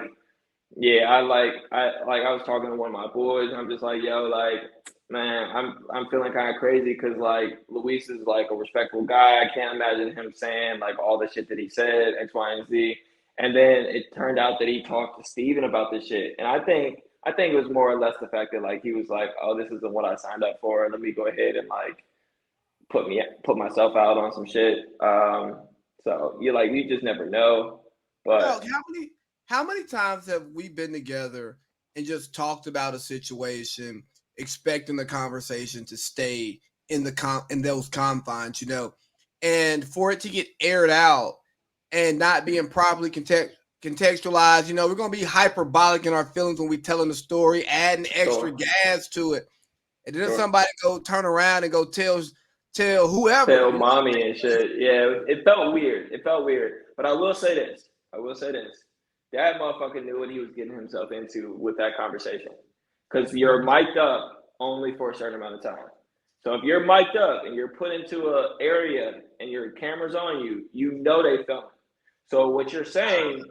yeah, I was talking to one of my boys, and I'm just like, yo, like, man, I'm feeling kind of crazy because like Luis is like a respectful guy. I can't imagine him saying like all the shit that he said, X, Y, and Z. And then it turned out that he talked to Steven about this shit. And I think it was more or less the fact that like he was like, oh, this isn't what I signed up for. Let me go ahead and like put myself out on some shit. So you just never know. But how many times have we been together and just talked about a situation, expecting the conversation to stay in those confines, you know, and for it to get aired out and not being properly contextualized, you know, we're gonna be hyperbolic in our feelings when we're telling the story, adding extra gas to it, and then somebody go turn around and go tell whoever, tell mommy and shit. Yeah, it felt weird. But I will say this. That motherfucker knew what he was getting himself into with that conversation. Because you're mic'd up only for a certain amount of time. So if you're mic'd up and you're put into an area and your camera's on you, you know they film. So what you're saying,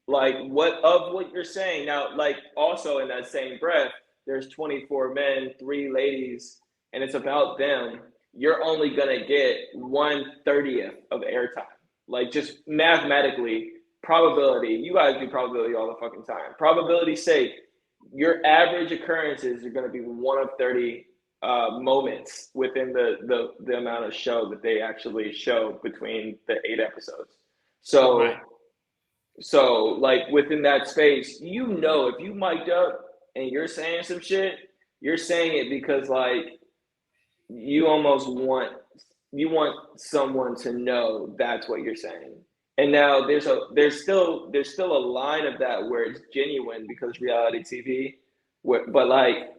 like what you're saying now, like also in that same breath, there's 24 men, 3 ladies, and it's about them. You're only gonna get 1/30th of airtime. Like just mathematically. Probability, you guys do probability all the fucking time. Probability's sake, your average occurrences are going to be 1 of 30 moments within the amount of show that they actually show between the 8 episodes. So like within that space, you know, if you mic'd up and you're saying some shit, you're saying it because like you almost want someone to know that's what you're saying. And now there's still a line of that where it's genuine because reality TV, but like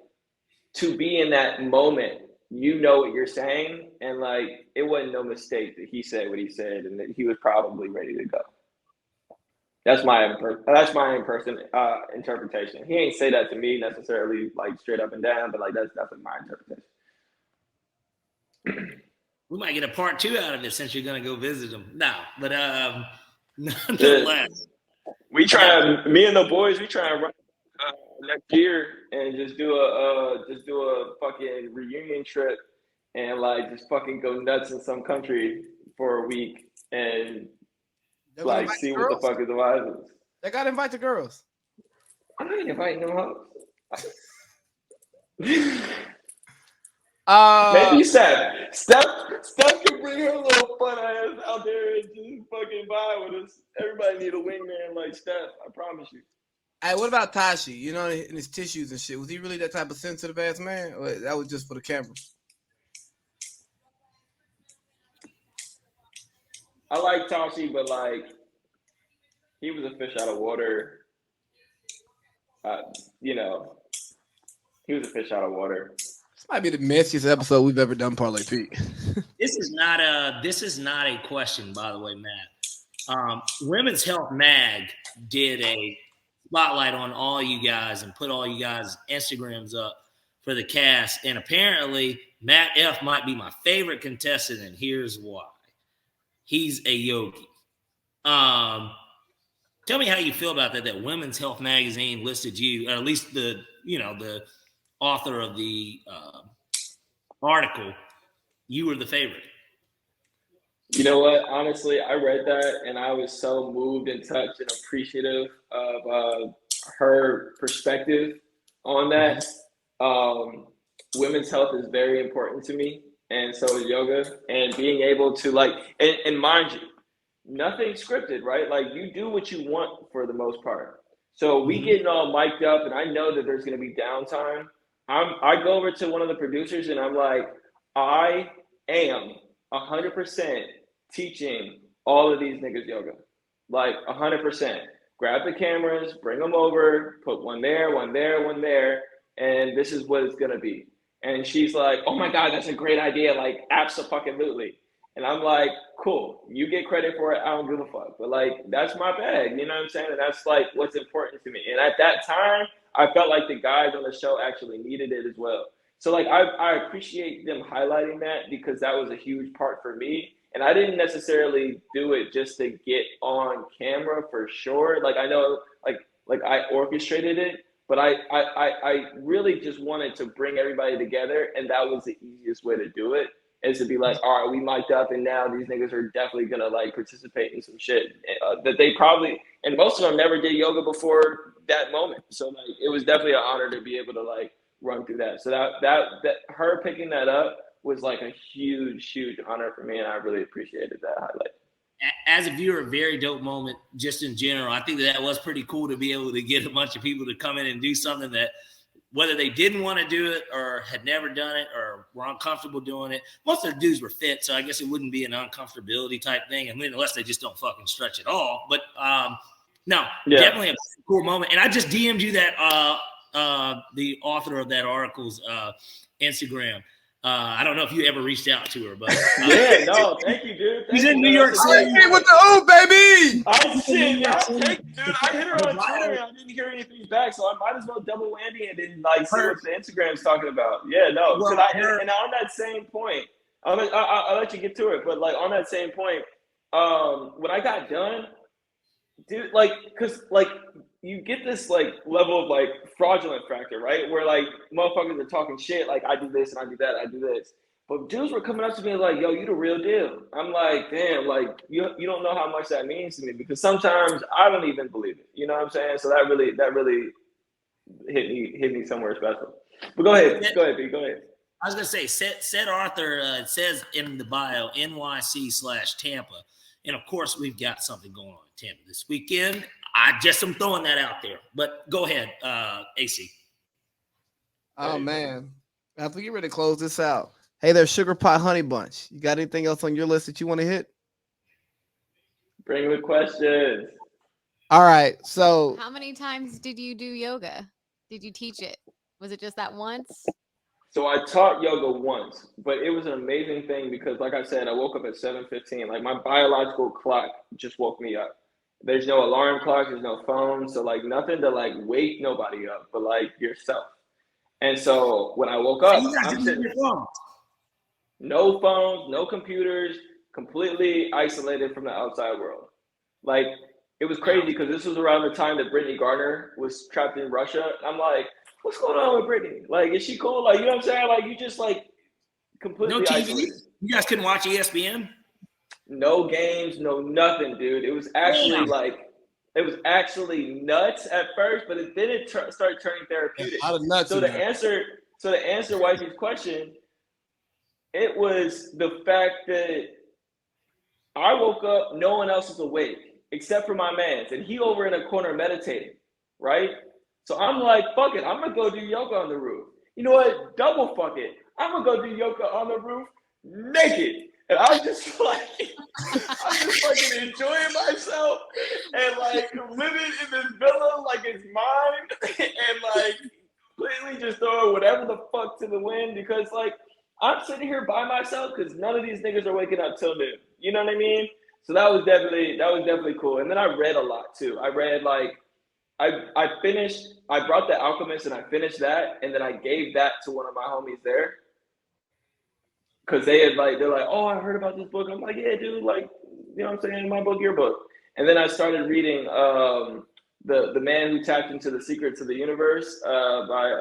to be in that moment, you know what you're saying, and like it wasn't no mistake that he said what he said, and that he was probably ready to go. That's my interpretation. He ain't say that to me necessarily like straight up and down, but like that's definitely my interpretation. We might get a part 2 out of it since you're gonna go visit them. No, but nonetheless, me and the boys, we try and run next year and just do a fucking reunion trip and like just fucking go nuts in some country for a week and like see what the fuck is the vibe. They gotta invite the girls. I ain't inviting them out. Maybe Steph can bring her little fun ass out there and just fucking vibe with us. Everybody need a wingman like Steph. I promise you. Hey, what about Tashi? You know, in his tissues and shit. Was he really that type of sensitive ass man? Or that was just for the camera? I like Tashi, but like he was a fish out of water. You know, he was a fish out of water. This might be the messiest episode we've ever done, Parlay Pete. This is not a question, by the way, Matt. Women's Health Mag did a spotlight on all you guys and put all you guys' Instagrams up for the cast, and apparently Matt F might be my favorite contestant, and here's why. He's a yogi. Tell me how you feel about that. That Women's Health magazine listed you, or at least the author of the article. You were the favorite. You know what? Honestly, I read that and I was so moved and touched and appreciative of her perspective on that. Women's health is very important to me, and so is yoga. And being able to and mind you, nothing scripted, right? Like you do what you want for the most part. So we getting all mic'd up, and I know that there's going to be downtime. I go over to one of the producers and I'm like, I am 100% teaching all of these niggas yoga, like 100%. Grab the cameras, bring them over, put one there, one there, one there, and this is what it's gonna be. And she's like, oh my God, that's a great idea, like abso-fucking-lutely. And I'm like, cool, you get credit for it, I don't give a fuck. But like, that's my bag, you know what I'm saying? And that's like what's important to me. And at that time, I felt like the guys on the show actually needed it as well. So like, I appreciate them highlighting that because that was a huge part for me. And I didn't necessarily do it just to get on camera for sure. Like I know, like I orchestrated it, but I really just wanted to bring everybody together, and that was the easiest way to do it. Is to be like, all right, we mic'd up, and now these niggas are definitely gonna like participate in some shit that they probably, and most of them never did yoga before that moment. So like, it was definitely an honor to be able to like run through that. So that her picking that up was like a huge honor for me, and I really appreciated that highlight. As a viewer, a very dope moment just in general. I think that was pretty cool to be able to get a bunch of people to come in and do something that, whether they didn't want to do it or had never done it or were uncomfortable doing it. Most of the dudes were fit, so I guess it wouldn't be an uncomfortability type thing, unless they just don't fucking stretch at all. But definitely a cool moment. And I just DM'd you that the author of that article's Instagram. I don't know if you ever reached out to her, but yeah, no, thank you, dude. He's in New York City with the ooh, baby. I hit her on Twitter and I didn't hear anything back, so I might as well double whammy and then like see what the Instagram's talking about. Yeah, no, and on that same point, I'll let you get to it, but like on that same point, when I got done, dude, like, cause like you get this like level of like fraudulent factor, right? Where like motherfuckers are talking shit, like I do this and I do that, I do this. But dudes were coming up to me like, yo, you the real deal. I'm like, damn, like you don't know how much that means to me, because sometimes I don't even believe it. You know what I'm saying? So that really hit me somewhere special. But go ahead, B, go ahead. I was gonna say, said Arthur, it says in the bio, NYC/Tampa. And of course, we've got something going on in Tampa this weekend. I just am throwing that out there. But go ahead, AC. Oh, man. After we get ready to close this out. Hey there, Sugar Pot Honey Bunch. You got anything else on your list that you want to hit? Bring the questions. All right. So how many times did you do yoga? Did you teach it? Was it just that once? So I taught yoga once, but it was an amazing thing because, like I said, I woke up at 7:15. Like my biological clock just woke me up. There's no alarm clock, there's no phone, so like nothing to like wake nobody up, but like yourself. And so when I woke up, I'm sitting, no phones, no computers, completely isolated from the outside world. Like it was crazy because this was around the time that Brittany Garner was trapped in Russia. I'm like, what's going on with Brittany? Like, is she cool? Like, you know what I'm saying? Like, you just like completely no TV. Isolated. You guys couldn't watch ESPN? No games, no nothing, dude. It was actually it was actually nuts at first, but then it started turning therapeutic. So to answer Wifey's question, it was the fact that I woke up, no one else is awake except for my mans, and he over in a corner meditating, right? So I'm like, fuck it, I'm gonna go do yoga on the roof. You know what? Double fuck it. I'm gonna go do yoga on the roof naked. And I was just like, I'm just fucking enjoying myself and like living in this villa like it's mine and like completely just throwing whatever the fuck to the wind because like I'm sitting here by myself because none of these niggas are waking up till noon. You know what I mean? So that was definitely cool. And then I read a lot too. I read like I brought The Alchemist and I finished that, and then I gave that to one of my homies there. Cause they're like, oh, I heard about this book. I'm like, yeah, dude, like, you know what I'm saying? My book, your book. And then I started reading the Man Who Tapped into the Secrets of the Universe by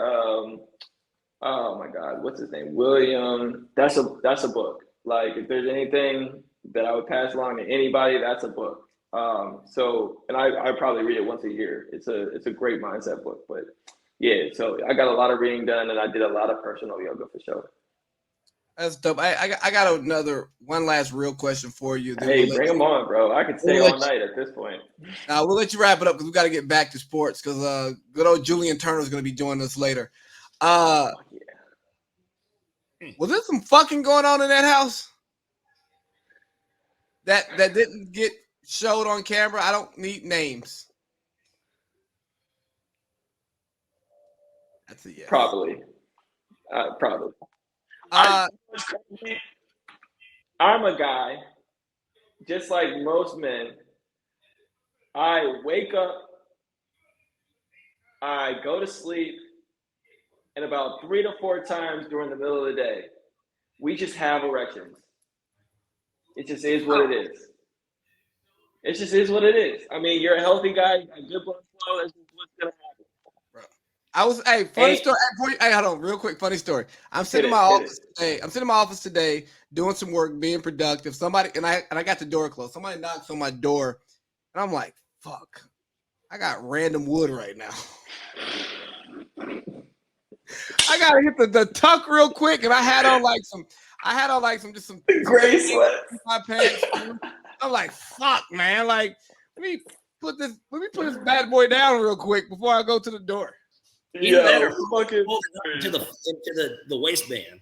oh my God, what's his name? William. That's a book. Like if there's anything that I would pass along to anybody, that's a book. And I probably read it once a year. It's a great mindset book. But yeah, so I got a lot of reading done, and I did a lot of personal yoga for sure. That's dope. I got one last real question for you. Then Hey, bring them on, bro. I could stay all night at this point. We'll let you wrap it up because we got to get back to sports because good old Julian Turner is going to be joining us later. Yeah. Was there some fucking going on in that house that didn't get showed on camera? I don't need names. That's a yes. Probably. I'm a guy, just like most men. I wake up, I go to sleep, and about 3 to 4 times during the middle of the day, we just have erections. It just is what it is. It just is what it is. I mean, you're a healthy guy, you got good blood flow, that's just what's gonna happen. Funny story. Hey, hold on, real quick, funny story. I'm sitting in my office today, doing some work, being productive. Somebody and I got the door closed. Somebody knocks on my door, and I'm like, "Fuck, I got random wood right now." I gotta hit the tuck real quick, and I had on some gray sweats in my pants. I'm like, "Fuck, man! Like, let me put this bad boy down real quick before I go to the door." Even better, fucking to the waistband.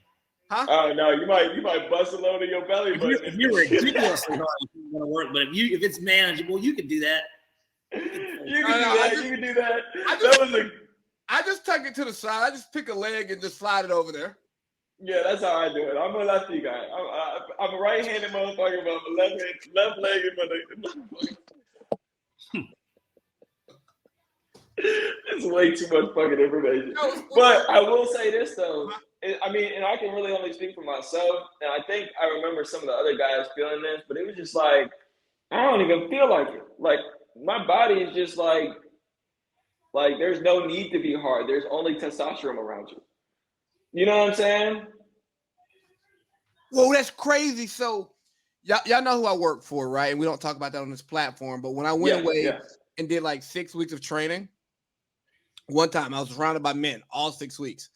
Huh? Oh no, you might bust a load of your belly button. If you're ridiculously hard, it's gonna work. But if it's manageable, you can do that. You can do that. I just tuck it to the side. I just pick a leg and just slide it over there. Yeah, that's how I do it. I'm a lefty guy. I'm a right-handed motherfucker, but I'm a left-legged motherfucker. It's way too much fucking information. But I will say this though. I mean, and I can really only speak for myself. And I think I remember some of the other guys feeling this, but it was just like, I don't even feel like it. Like my body is just like there's no need to be hard. There's only testosterone around you. You know what I'm saying? Whoa, that's crazy. So y'all know who I work for, right? And we don't talk about that on this platform. But when I went away and did like 6 weeks of training, one time I was surrounded by men all 6 weeks.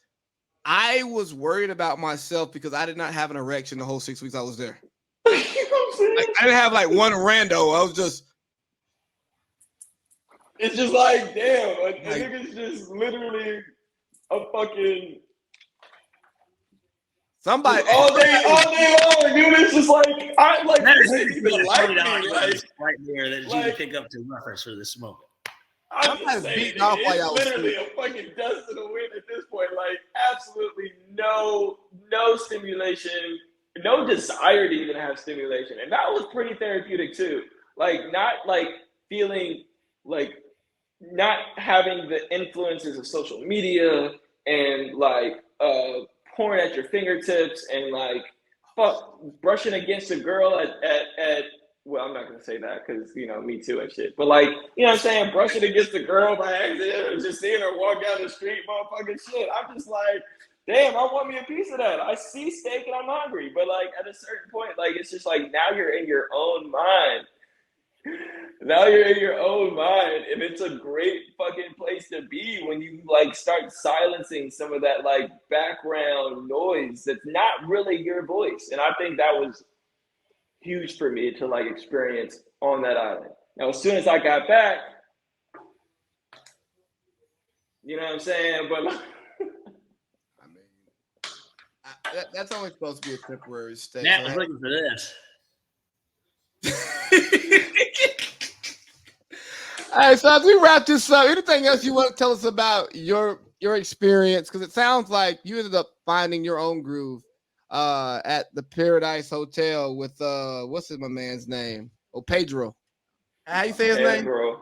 I was worried about myself because I did not have an erection the whole 6 weeks I was there. You know what I'm saying? Like, I didn't have like one rando. I was just. It's just like, damn, a nigga's just literally a fucking. Somebody all day long, dude. It's just like I like. That is even like me, like right there that you can pick up to reference for this smoke. I'm just saying, it's literally a fucking dust in the wind at this point. Like, absolutely no stimulation, no desire to even have stimulation, and that was pretty therapeutic too. Like, not like feeling like not having the influences of social media and like porn at your fingertips and like brushing against a girl at well, I'm not gonna say that because Me Too and shit. But like, you know what I'm saying, brushing against a girl by accident or just seeing her walk down the street, motherfucking shit. I'm just like, damn, I want me a piece of that. I see steak and I'm hungry. But like at a certain point, like it's just like now you're in your own mind. Now you're in your own mind, and it's a great fucking place to be when you like start silencing some of that like background noise that's not really your voice. And I think that was huge for me to like experience on that island. Now, as soon as I got back, you know what I'm saying? But I mean, that's only supposed to be a temporary state. Matt was looking for this. All right, so as we wrap this up, anything else you want to tell us about your experience? Because it sounds like you ended up finding your own groove at the Paradise Hotel with what's my man's name? Oh, Pedro. How you say his name? Pedro.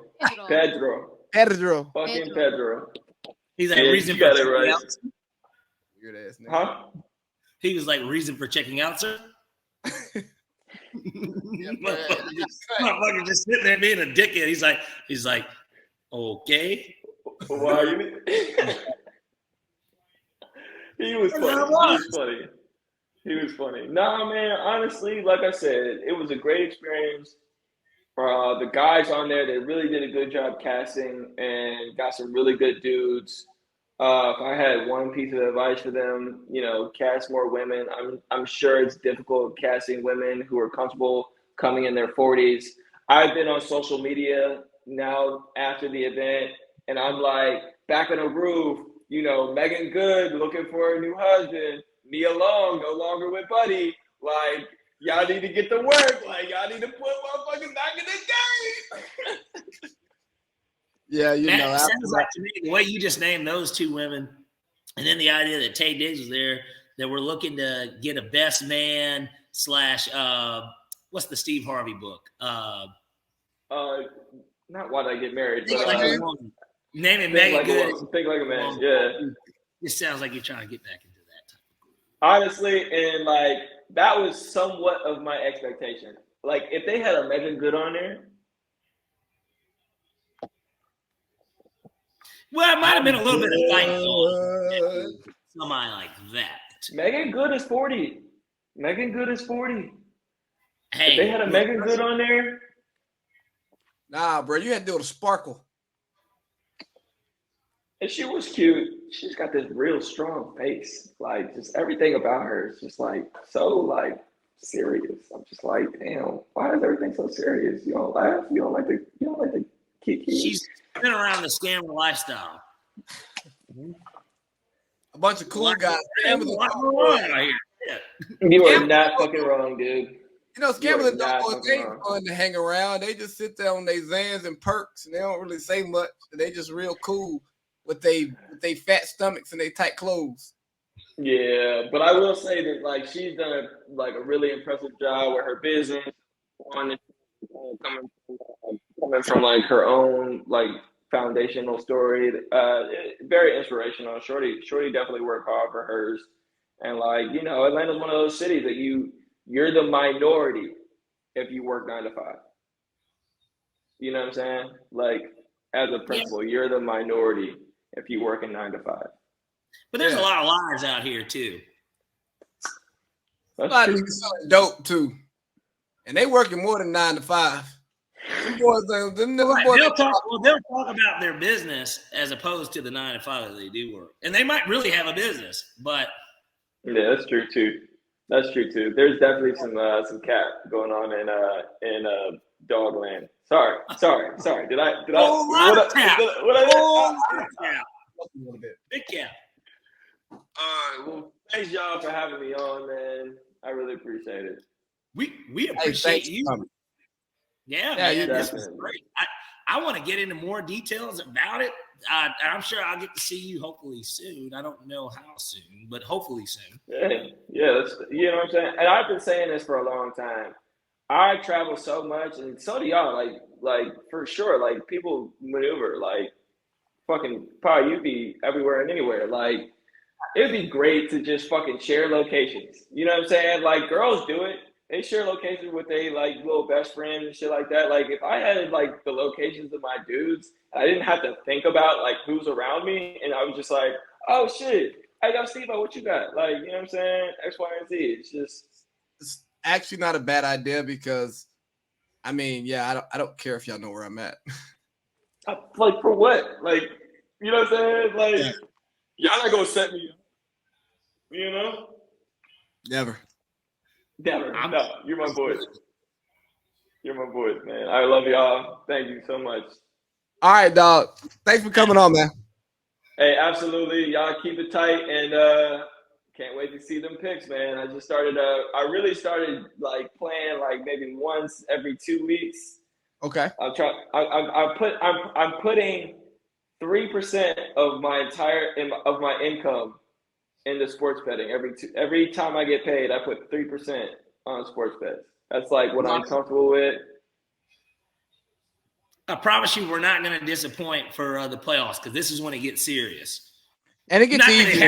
Fucking Pedro. He's like reason for checking out. Weird ass name. Huh? He was like reason for checking out, sir. Motherfucker just sitting there being a dickhead. He's like, okay. Why you? He was funny. He was funny. Nah, man. Honestly, like I said, it was a great experience. The guys on there, they really did a good job casting and got some really good dudes. If I had one piece of advice for them, cast more women. I'm sure it's difficult casting women who are comfortable coming in their 40s. I've been on social media now after the event, and I'm like, back in a groove, Megan Good looking for a new husband, Nia Long no longer with Buddy. Like, y'all need to get to work. Like, y'all need to put motherfuckers back in the game. Yeah, That sounds like to me, the way you just named those two women, and then the idea that Tay Diggs was there, that we're looking to get a best man / what's the Steve Harvey book? Not Why Did I Get Married, but naming Megan Good. Think Like a Man. Yeah. It sounds like you're trying to get back into that type of group. Honestly, and like that was somewhat of my expectation. Like if they had a Megan Good on there. Well, it might have been a little bit of fight on somebody like that. Megan Good is 40. Megan Good is 40. Hey, if they had a Megan Good on there. Nah, bro, you had to do it a sparkle. And she was cute. She's got this real strong face. Like just everything about her is just like so like serious. I'm just like, damn, why is everything so serious? You don't laugh. You don't like the kiki. She's been around the scammer lifestyle. A bunch of cool guys. You are not fucking wrong, dude. Scammers and dogs, they ain't fun to hang around. They just sit there on their Zans and perks, and they don't really say much. They just real cool with they fat stomachs and they tight clothes. Yeah, but I will say that like she's done a really impressive job with her business, coming from like her own like foundational story. Very inspirational. Shorty definitely worked hard for hers, and like Atlanta's one of those cities that you're the minority if you work 9 to 5. You know what I'm saying? Like as a principal, you're the minority if you work in 9 to 5. But there's a lot of liars out here too. A lot of niggas selling dope too, and they working more than 9 to 5. They'll talk about their business as opposed to the 9 to 5 that they do work, and they might really have a business, but yeah, that's true too. There's definitely some cat going on in Dogland. Sorry. Did I? What Big cap. Well, thanks y'all for having me on, man. I really appreciate it. We appreciate you. Yeah, man, this is great. I want to get into more details about it. I'm sure I'll get to see you hopefully soon. I don't know how soon, but hopefully soon. Yeah, that's you know what I'm saying. And I've been saying this for a long time. I travel so much, and so do y'all. Like for sure. Like people maneuver. Like fucking probably you'd be everywhere and anywhere. Like it'd be great to just fucking share locations. You know what I'm saying? Like girls do it. They share locations with their like little best friend and shit like that. Like if I had like the locations of my dudes, I didn't have to think about like who's around me, and I was just like, oh shit, I got Steve, what you got? Like, you know what I'm saying? X, Y, and Z. It's actually not a bad idea because I mean, I don't care if y'all know where I'm at. Like for what? Like, you know what I'm saying? Like y'all not gonna set me up. You know? Never. No, you're my boys. You're my boys, man. I love y'all. Thank you so much. All right, dog. Thanks for coming on, man. Hey, absolutely. Y'all keep it tight, and can't wait to see them picks, man. I just started. I really started like playing like maybe once every 2 weeks. Okay. I'm putting 3% of my income into sports betting. Every time I get paid, I put 3% on sports bets. That's like what I'm comfortable with. I promise you, we're not going to disappoint for the playoffs because this is when it gets serious. And it gets easy,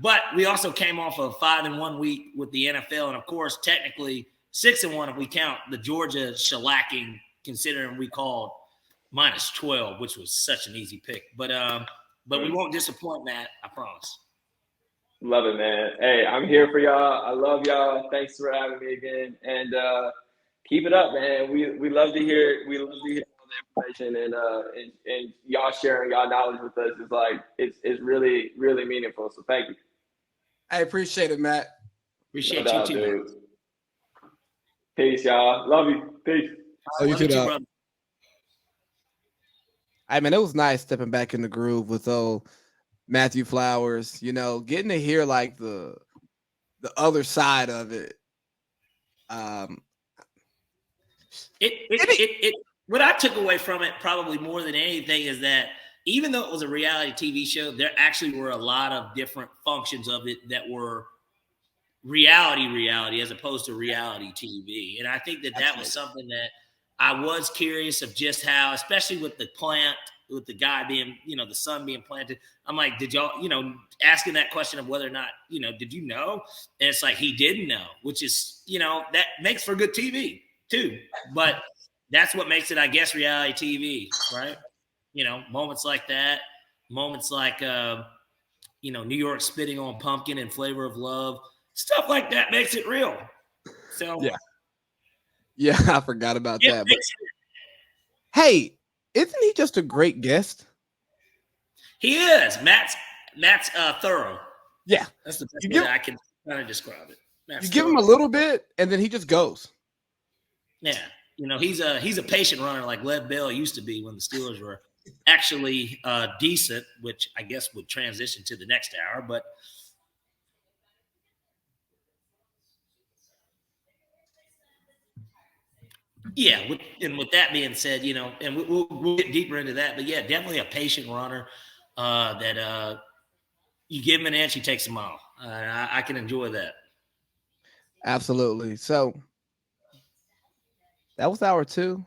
But we also came off a 5-1 week with the NFL, and of course, technically 6-1 if we count the Georgia shellacking, considering we called -12, which was such an easy pick. But we won't disappoint, Matt. I promise. Love it, man. Hey, I'm here for y'all. I love y'all. Thanks for having me again, and keep it up, man. We love to hear. We love to hear all the information and y'all sharing y'all knowledge with us. Is like it's really really meaningful. So thank you. I appreciate it, Matt. Appreciate No you doubt, too, dude. man. Peace, y'all. Love you. Peace. Oh, you Love you too, too, dog. brother. I mean, it was nice stepping back in the groove with old Matthew Flowers. You know, getting to hear like the other side of it. What I took away from it probably more than anything is that even though it was a reality TV show, there actually were a lot of different functions of it that were reality as opposed to reality TV. And I think that was something that I was curious of, just how, especially with the plant, with the guy being, the son being planted. I'm like, did y'all, asking that question of whether or not, did you know? And it's like, he didn't know, which is, that makes for good TV too. But that's what makes it, I guess, reality TV, right? Moments like that, moments like, New York spitting on Pumpkin and Flavor of Love, stuff like that makes it real. So yeah, I forgot about that. But, hey, isn't he just a great guest? He is. Matt's thorough. Yeah, that's the best way that I can kind of describe it. Matt's give him a little bit, and then he just goes. Yeah, he's a patient runner like Lev Bell used to be when the Steelers were actually decent, which I guess would transition to the next hour. But yeah, with that being said, and we'll get deeper into that. But yeah, definitely a patient runner that you give him an inch, he takes a mile. I can enjoy that. Absolutely. So that was hour 2.